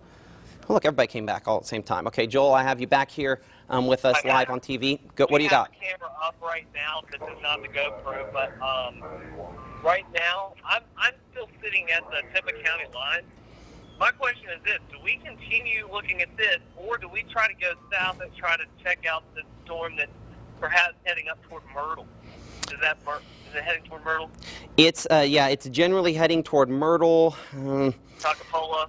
Oh, look, everybody came back all at the same time. Okay, Joel, I have you back here with us live on TV. What do you got? We have the camera up right now. This is not the GoPro, but right now I'm still sitting at the Tupelo County line. My question is this: do we continue looking at this, or do we try to go south and try to check out the storm that's perhaps heading up toward Myrtle? Is it heading toward Myrtle? It's it's generally heading toward Myrtle. Toccopola.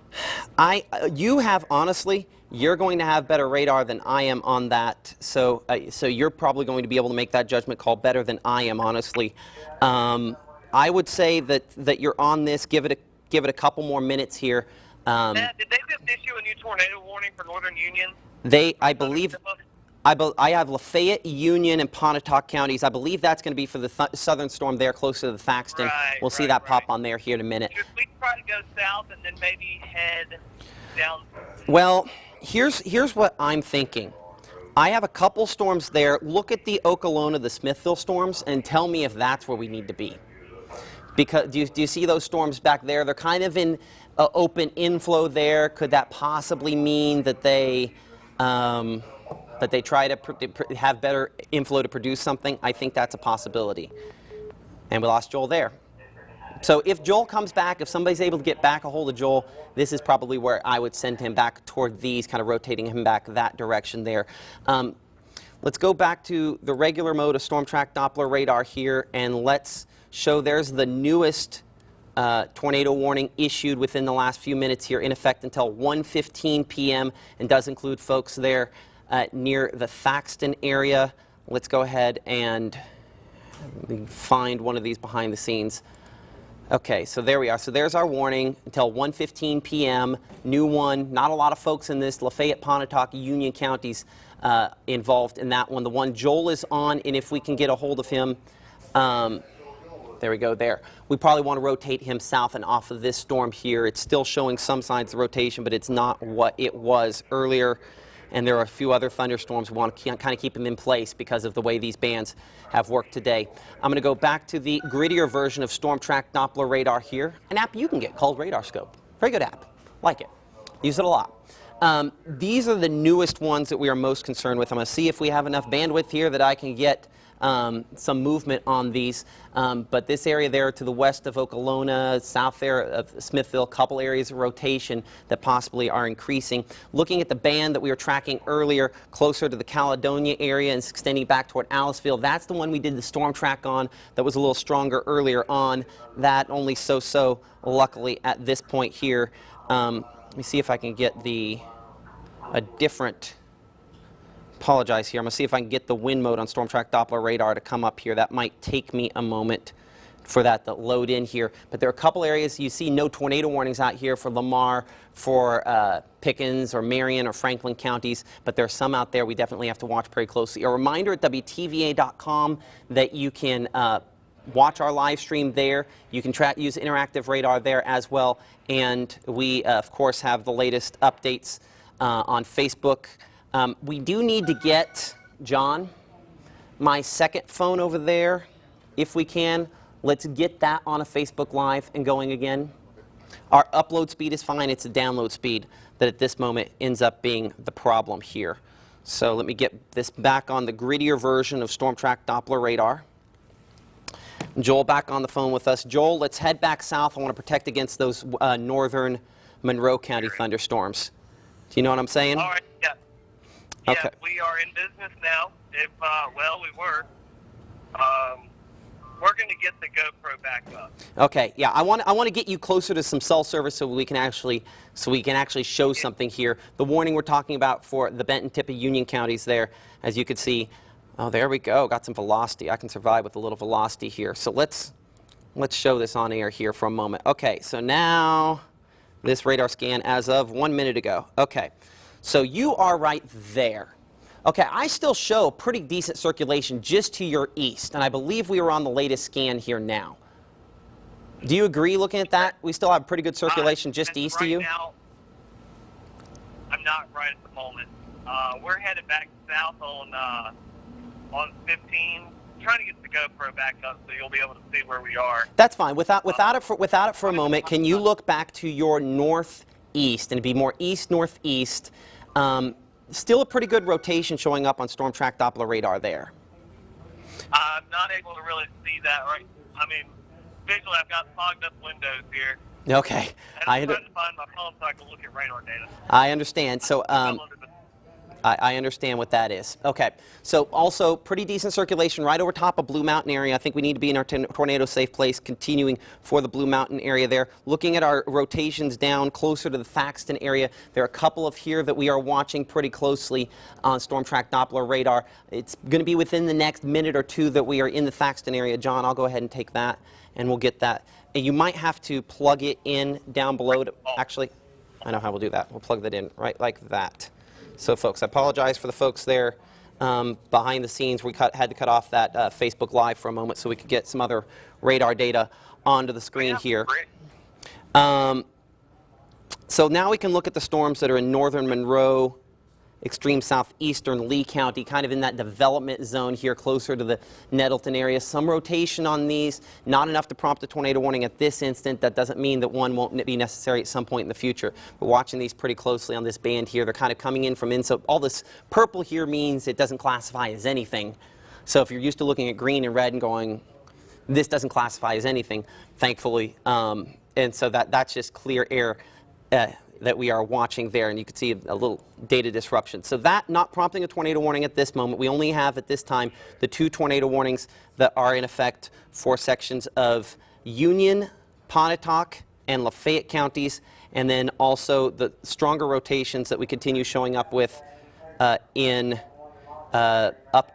You have, honestly, you're going to have better radar than I am on that. So you're probably going to be able to make that judgment call better than I am, honestly. I would say that you're on this. Give it a couple more minutes here. Matt, did they just issue a new tornado warning for Northern Union? I believe. I have Lafayette, Union, and Pontotoc counties. I believe that's going to be for the southern storm there, closer to the Thaxton. We'll see that pop on there here in a minute. Should we try to go south and then maybe head down? Well, here's what I'm thinking. I have a couple storms there. Look at the Okolona, the Smithville storms, and tell me if that's where we need to be. Because do you see those storms back there? They're kind of in open inflow there. Could that possibly mean that they try to have better inflow to produce something? I think that's a possibility. And we lost Joel there. So if Joel comes back, if somebody's able to get back a hold of Joel, this is probably where I would send him back toward these, kind of rotating him back that direction there. Let's go back to the regular mode of Storm Track Doppler radar here, and let's show there's the newest tornado warning issued within the last few minutes here, in effect until 1:15 p.m. and does include folks there near the Thaxton area. Let's go ahead and find one of these behind the scenes. Okay, so there we are. So there's our warning until 1:15 p.m. New one. Not a lot of folks in this. Lafayette, Pontotoc, Union counties involved in that one. The one Joel is on, and if we can get a hold of him, there we go there. We probably want to rotate him south and off of this storm here. It's still showing some signs of rotation, but it's not what it was earlier. And there are a few other thunderstorms. We want to kind of keep them in place because of the way these bands have worked today. I'm going to go back to the grittier version of Storm Track Doppler radar here. An app you can get called Radar Scope. Very good app. Like it. Use it a lot. These are the newest ones that we are most concerned with. I'm going to see if we have enough bandwidth here that I can get some movement on these. But this area there to the west of Okolona, south there of Smithville, a couple areas of rotation that possibly are increasing. Looking at the band that we were tracking earlier, closer to the Caledonia area and extending back toward Aliceville, that's the one we did the storm track on that was a little stronger earlier on. That only so-so, luckily, at this point here. Let me see if I can get a different... Apologize here. I'm going to see if I can get the wind mode on Storm Track Doppler radar to come up here. That might take me a moment for that to load in here. But there are a couple areas you see no tornado warnings out here for Lamar, for Pickens or Marion or Franklin counties, but there are some out there we definitely have to watch very closely. A reminder at WTVA.com that you can watch our live stream there. You can use interactive radar there as well. And we, of course, have the latest updates on Facebook. We do need to get, John, my second phone over there, if we can. Let's get that on a Facebook Live and going again. Our upload speed is fine. It's the download speed that at this moment ends up being the problem here. So let me get this back on the grittier version of Storm Track Doppler radar. Joel back on the phone with us. Joel, let's head back south. I want to protect against those northern Monroe County thunderstorms. Do you know what I'm saying? All right, yeah. Okay. Yeah, we are in business now. We were. We're going to get the GoPro back up. Okay. Yeah, I want to get you closer to some cell service so we can actually show something here. The warning we're talking about for the Benton, Tippah, Union counties there, as you can see. Oh, there we go. Got some velocity. I can survive with a little velocity here. So let's show this on air here for a moment. Okay. So now this radar scan as of 1 minute ago. Okay. So you are right there. Okay, I still show pretty decent circulation just to your east, and I believe we are on the latest scan here now. Do you agree looking at that? We still have pretty good circulation just east of you? Right now, I'm not right at the moment. We're headed back south on 15, trying to get the GoPro back up so you'll be able to see where we are. That's fine. Without it for a moment, can you look back to your northeast and be more east-northeast? Still a pretty good rotation showing up on Storm Track Doppler radar there. I'm not able to really see that right. I mean, visually, I've got fogged up windows here. Okay. And I'm trying to find my phone so I can look at radar data. I understand. So, I understand what that is. Okay, so also pretty decent circulation right over top of Blue Mountain area. I think we need to be in our tornado safe place, continuing for the Blue Mountain area there. Looking at our rotations down closer to the Thaxton area, there are a couple of here that we are watching pretty closely on Storm Track Doppler radar. It's going to be within the next minute or two that we are in the Thaxton area. John, I'll go ahead and take that, and we'll get that. And you might have to plug it in down below. Actually, I know how we'll do that. We'll plug that in right like that. So, folks, I apologize for the folks there behind the scenes. We had to cut off that Facebook Live for a moment so we could get some other radar data onto the screen here. So now we can look at the storms that are in northern Monroe, extreme southeastern Lee County, kind of in that development zone here closer to the Nettleton area. Some rotation on these, not enough to prompt a tornado warning at this instant. That doesn't mean that one won't be necessary at some point in the future. We're watching these pretty closely on this band here. They're kind of coming in from in, so all this purple here means it doesn't classify as anything. So if you're used to looking at green and red and going, this doesn't classify as anything, thankfully. And so that's just clear air that we are watching there, and you can see a little data disruption. So that not prompting a tornado warning at this moment. We only have at this time the 2 tornado warnings that are in effect for sections of Union, Pontotoc, and Lafayette counties, and then also the stronger rotations that we continue showing up with up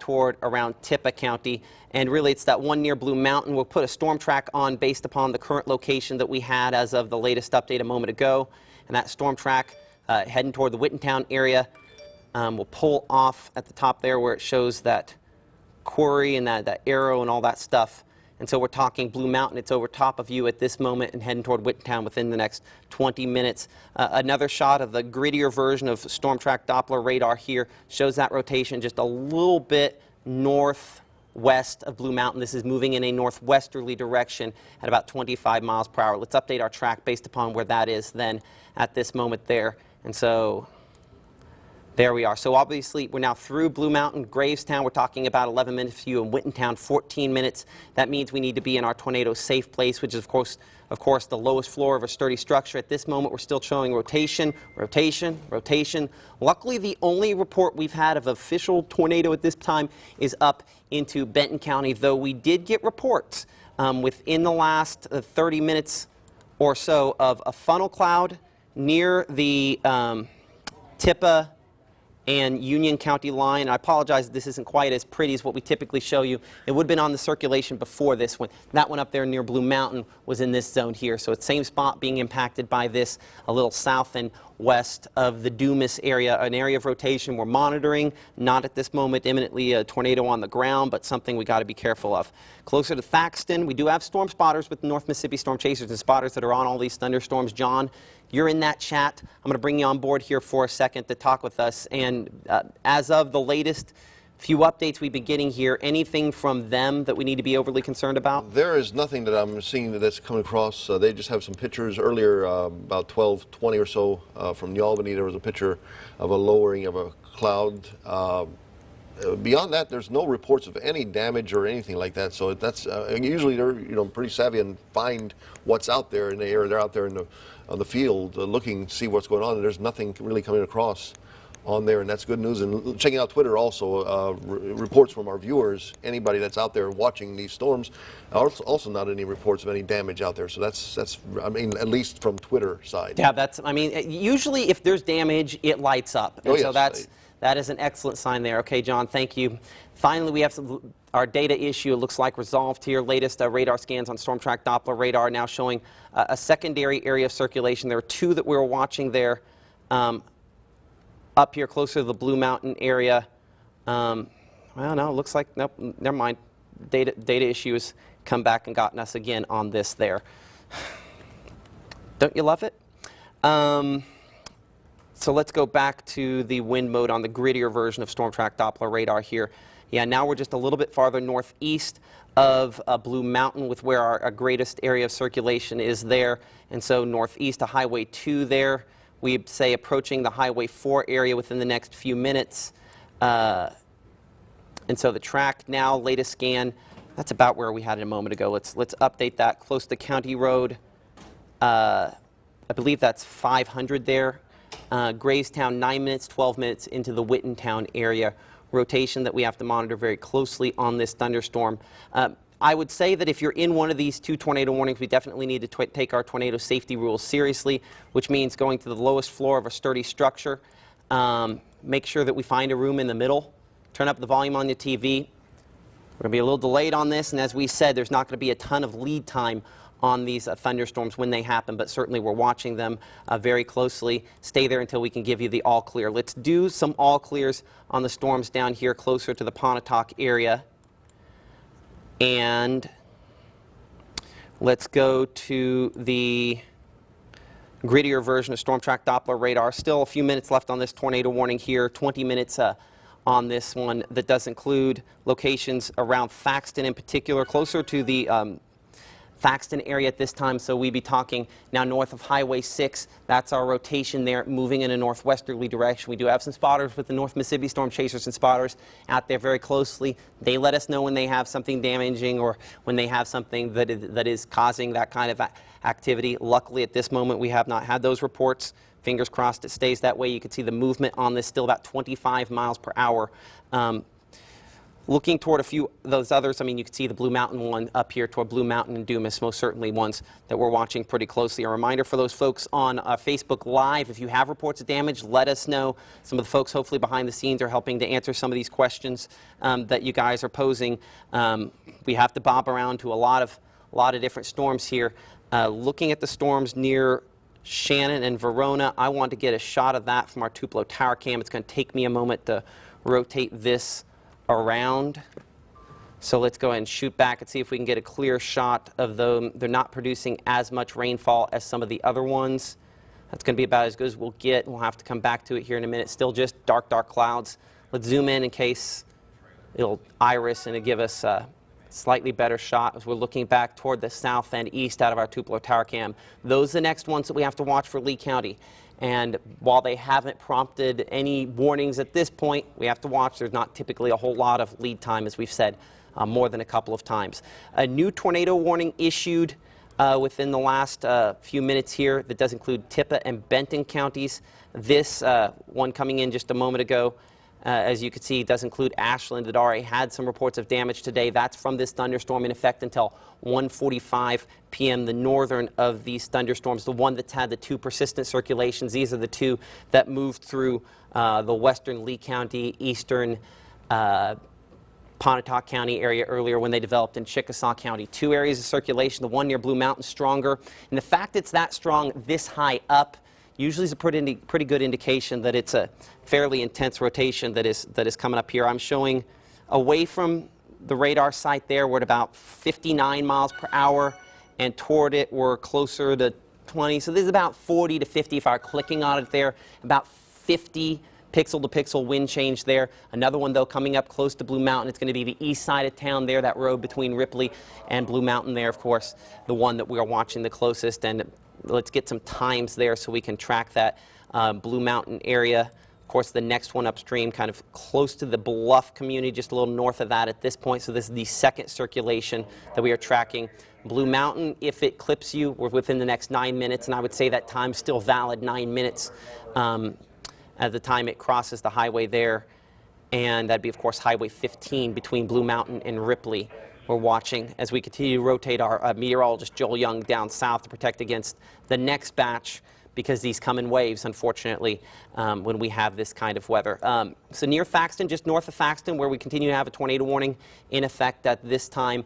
toward around Tippah County. And really it's that one near Blue Mountain. We'll put a storm track on based upon the current location that we had as of the latest update a moment ago. And that storm track heading toward the Wittentown area will pull off at the top there where it shows that quarry and that arrow and all that stuff. And so we're talking Blue Mountain. It's over top of you at this moment and heading toward Wittentown within the next 20 minutes. Another shot of the grittier version of Storm Track Doppler radar here shows that rotation just a little bit northwest of Blue Mountain. This is moving in a northwesterly direction at about 25 miles per hour. Let's update our track based upon where that is then at this moment there. And so there we are. So obviously we're now through Blue Mountain, Gravestown. We're talking about 11 minutes for you, in Wittentown 14 minutes. That means we need to be in our tornado safe place, which is of course the lowest floor of a sturdy structure. At this moment we're still showing rotation, rotation, rotation. Luckily the only report we've had of official tornado at this time is up into Benton County, though we did get reports within the last 30 minutes or so of a funnel cloud near the Tippah and Union County line. I apologize, this isn't quite as pretty as what we typically show you. It would have been on the circulation before this one. That one up there near Blue Mountain was in this zone here. So it's same spot being impacted by this a little south and west of the Dumas area, an area of rotation we're monitoring. Not at this moment imminently a tornado on the ground, but something we got to be careful of. Closer to Thaxton, we do have storm spotters with North Mississippi Storm Chasers and spotters that are on all these thunderstorms. John, you're in that chat. I'm going to bring you on board here for a second to talk with us. And as of the latest few updates we've been getting here, anything from them that we need to be overly concerned about? There is nothing that I'm seeing that's coming across. They just have some pictures earlier, about 12:20 or so from the Albany. There was a picture of a lowering of a cloud. Beyond that, there's no reports of any damage or anything like that. So that's usually they're pretty savvy and find what's out there in the air. They're out there on the field looking to see what's going on. And there's nothing really coming across on there, and that's good news. And checking out Twitter also, reports from our viewers, anybody that's out there watching these storms, also not any reports of any damage out there. So that's I mean, at least from Twitter side. Yeah, I mean, usually if there's damage, it lights up. And so yes. that is an excellent sign there. Okay, John, thank you. Finally, we have our data issue, it looks like, resolved here. Latest radar scans on Storm Track Doppler radar now showing a secondary area of circulation. There are 2 that we were watching there. Up here closer to the Blue Mountain area. Well, no, it looks like, nope, never mind. Data issues come back and gotten us again on this there. Don't you love it? So let's go back to the wind mode on the grittier version of Storm Track Doppler radar here. Yeah, now we're just a little bit farther northeast of Blue Mountain with where our greatest area of circulation is there. And so northeast of Highway 2 there. We'd say approaching the Highway 4 area within the next few minutes. And so the track now, latest scan, that's about where we had it a moment ago. Let's update that. Close to County Road, I believe that's 500 there. Graystown 9 minutes, 12 minutes into the Wittentown area. Rotation that we have to monitor very closely on this thunderstorm. I would say that if you're in one of these 2 tornado warnings, we definitely need to take our tornado safety rules seriously, which means going to the lowest floor of a sturdy structure. Make sure that we find a room in the middle. Turn up the volume on your TV. We're going to be a little delayed on this, and as we said, there's not going to be a ton of lead time on these thunderstorms when they happen, but certainly we're watching them very closely. Stay there until we can give you the all clear. Let's do some all clears on the storms down here closer to the Pontotoc area. And let's go to the grittier version of Storm Track Doppler radar. Still a few minutes left on this tornado warning here, 20 minutes on this one. That does include locations around Thaxton in particular, closer to the Thaxton area at this time, so we'd be talking now north of Highway 6. That's our rotation there, moving in a northwesterly direction. We do have some spotters with the North Mississippi Storm Chasers and spotters out there very closely. They let us know when they have something damaging or when they have something that is causing that kind of activity. Luckily, at this moment, we have not had those reports. Fingers crossed it stays that way. You can see the movement on this still about 25 miles per hour. Looking toward a few of those others, I mean, you can see the Blue Mountain one up here toward Blue Mountain and Dumas, most certainly ones that we're watching pretty closely. A reminder for those folks on Facebook Live, if you have reports of damage, let us know. Some of the folks hopefully behind the scenes are helping to answer some of these questions that you guys are posing. We have to bob around to a lot of different storms here. Looking at the storms near Shannon and Verona, I want to get a shot of that from our Tupelo tower cam. It's going to take me a moment to rotate this around. So let's go ahead and shoot back and see if we can get a clear shot of them. They're not producing as much rainfall as some of the other ones. That's going to be about as good as we'll get. We'll have to come back to it here in a minute. Still just dark clouds. Let's zoom in case it'll iris and it'll give us a slightly better shot as we're looking back toward the south and east out of our Tupelo tower cam. Those are the next ones that we have to watch for Lee County. And while they haven't prompted any warnings at this point, we have to watch. There's not typically a whole lot of lead time, as we've said more than a couple of times. A new tornado warning issued within the last few minutes here that does include Tippah and Benton counties. This one coming in just a moment ago, as you can see, does include Ashland. It already had some reports of damage today. That's from this thunderstorm in effect until 1:45 p.m. The northern of these thunderstorms, the one that's had the 2 persistent circulations. These are the 2 that moved through the western Lee County, eastern Pontotoc County area earlier when they developed in Chickasaw County. 2 areas of circulation, the one near Blue Mountain stronger. And the fact it's that strong this high up usually is a pretty good indication that it's a fairly intense rotation that is coming up here. I'm showing away from the radar site there, we're at about 59 miles per hour, and toward it we're closer to 20. So this is about 40 to 50 if I were clicking on it there, about 50 pixel to pixel wind change there. Another one though coming up close to Blue Mountain. It's going to be the east side of town there, that road between Ripley and Blue Mountain there, of course, the one that we are watching the closest. And let's get some times there so we can track that Blue Mountain area. Of course, the next one upstream, kind of close to the Bluff community, just a little north of that at this point. So this is the second circulation that we are tracking. Blue Mountain, if it clips you, we're within the next 9 minutes, and I would say that time's still valid, 9 minutes at the time it crosses the highway there. And that'd be, of course, Highway 15 between Blue Mountain and Ripley. We're watching as we continue to rotate our meteorologist Joel Young down south to protect against the next batch, because these come in waves, unfortunately, when we have this kind of weather. So near Thaxton, just north of Thaxton, where we continue to have a tornado warning in effect at this time.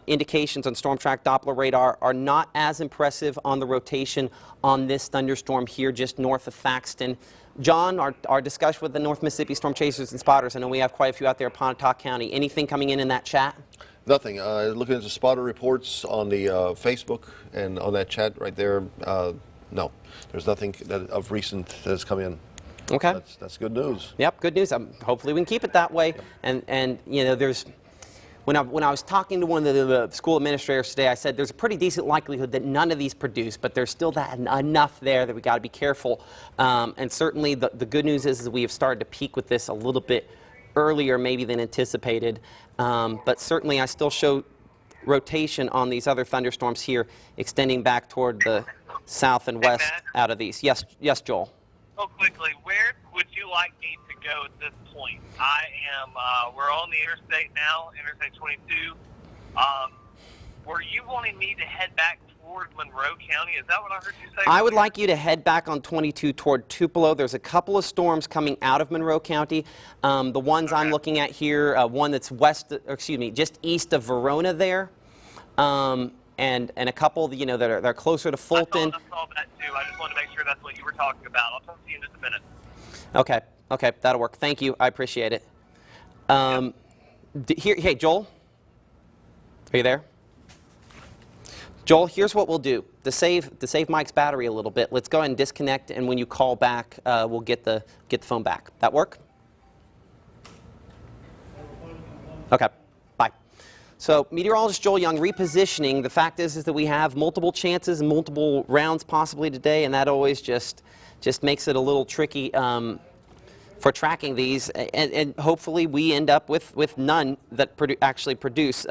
Indications on Storm Track Doppler radar are not as impressive on the rotation on this thunderstorm here just north of Thaxton. John, our discussion with the North Mississippi Storm Chasers and Spotters, I know we have quite a few out there in Pontotoc County. Anything coming in that chat? Nothing. Looking at the spotter reports on the Facebook and on that chat right there, no. There's nothing of recent that has come in. Okay. That's good news. Yep, good news. Hopefully we can keep it that way. Yep. And you know, there's when I was talking to one of the school administrators today, I said there's a pretty decent likelihood that none of these produce, but there's still that enough there that we got to be careful. And certainly the good news is we have started to peak with this a little bit earlier maybe than anticipated. But certainly I still show rotation on these other thunderstorms here extending back toward the south and west out of these. Yes, Joel. real quickly, where would you like me to go at this point? I am, we're on the interstate now, Interstate 22. Were you wanting me to head back toward Monroe County? Is that what I heard you say? I would like you to head back on 22 toward Tupelo. There's a couple of storms coming out of Monroe County. The ones I'm looking at here, one that's just east of Verona there, and a couple that are closer to Fulton. I saw that too. I just wanted to make sure that's what you were talking about. I'll talk to you in just a minute. Okay, that'll work. Thank you. I appreciate it. Hey, Joel, are you there? Joel, here's what we'll do. To save Mike's battery a little bit, let's go ahead and disconnect, and when you call back, we'll get the phone back. That work? Okay, bye. So, meteorologist Joel Young, repositioning. The fact is that we have multiple chances and multiple rounds possibly today, and that always just makes it a little tricky for tracking these, and hopefully we end up with none that actually produce.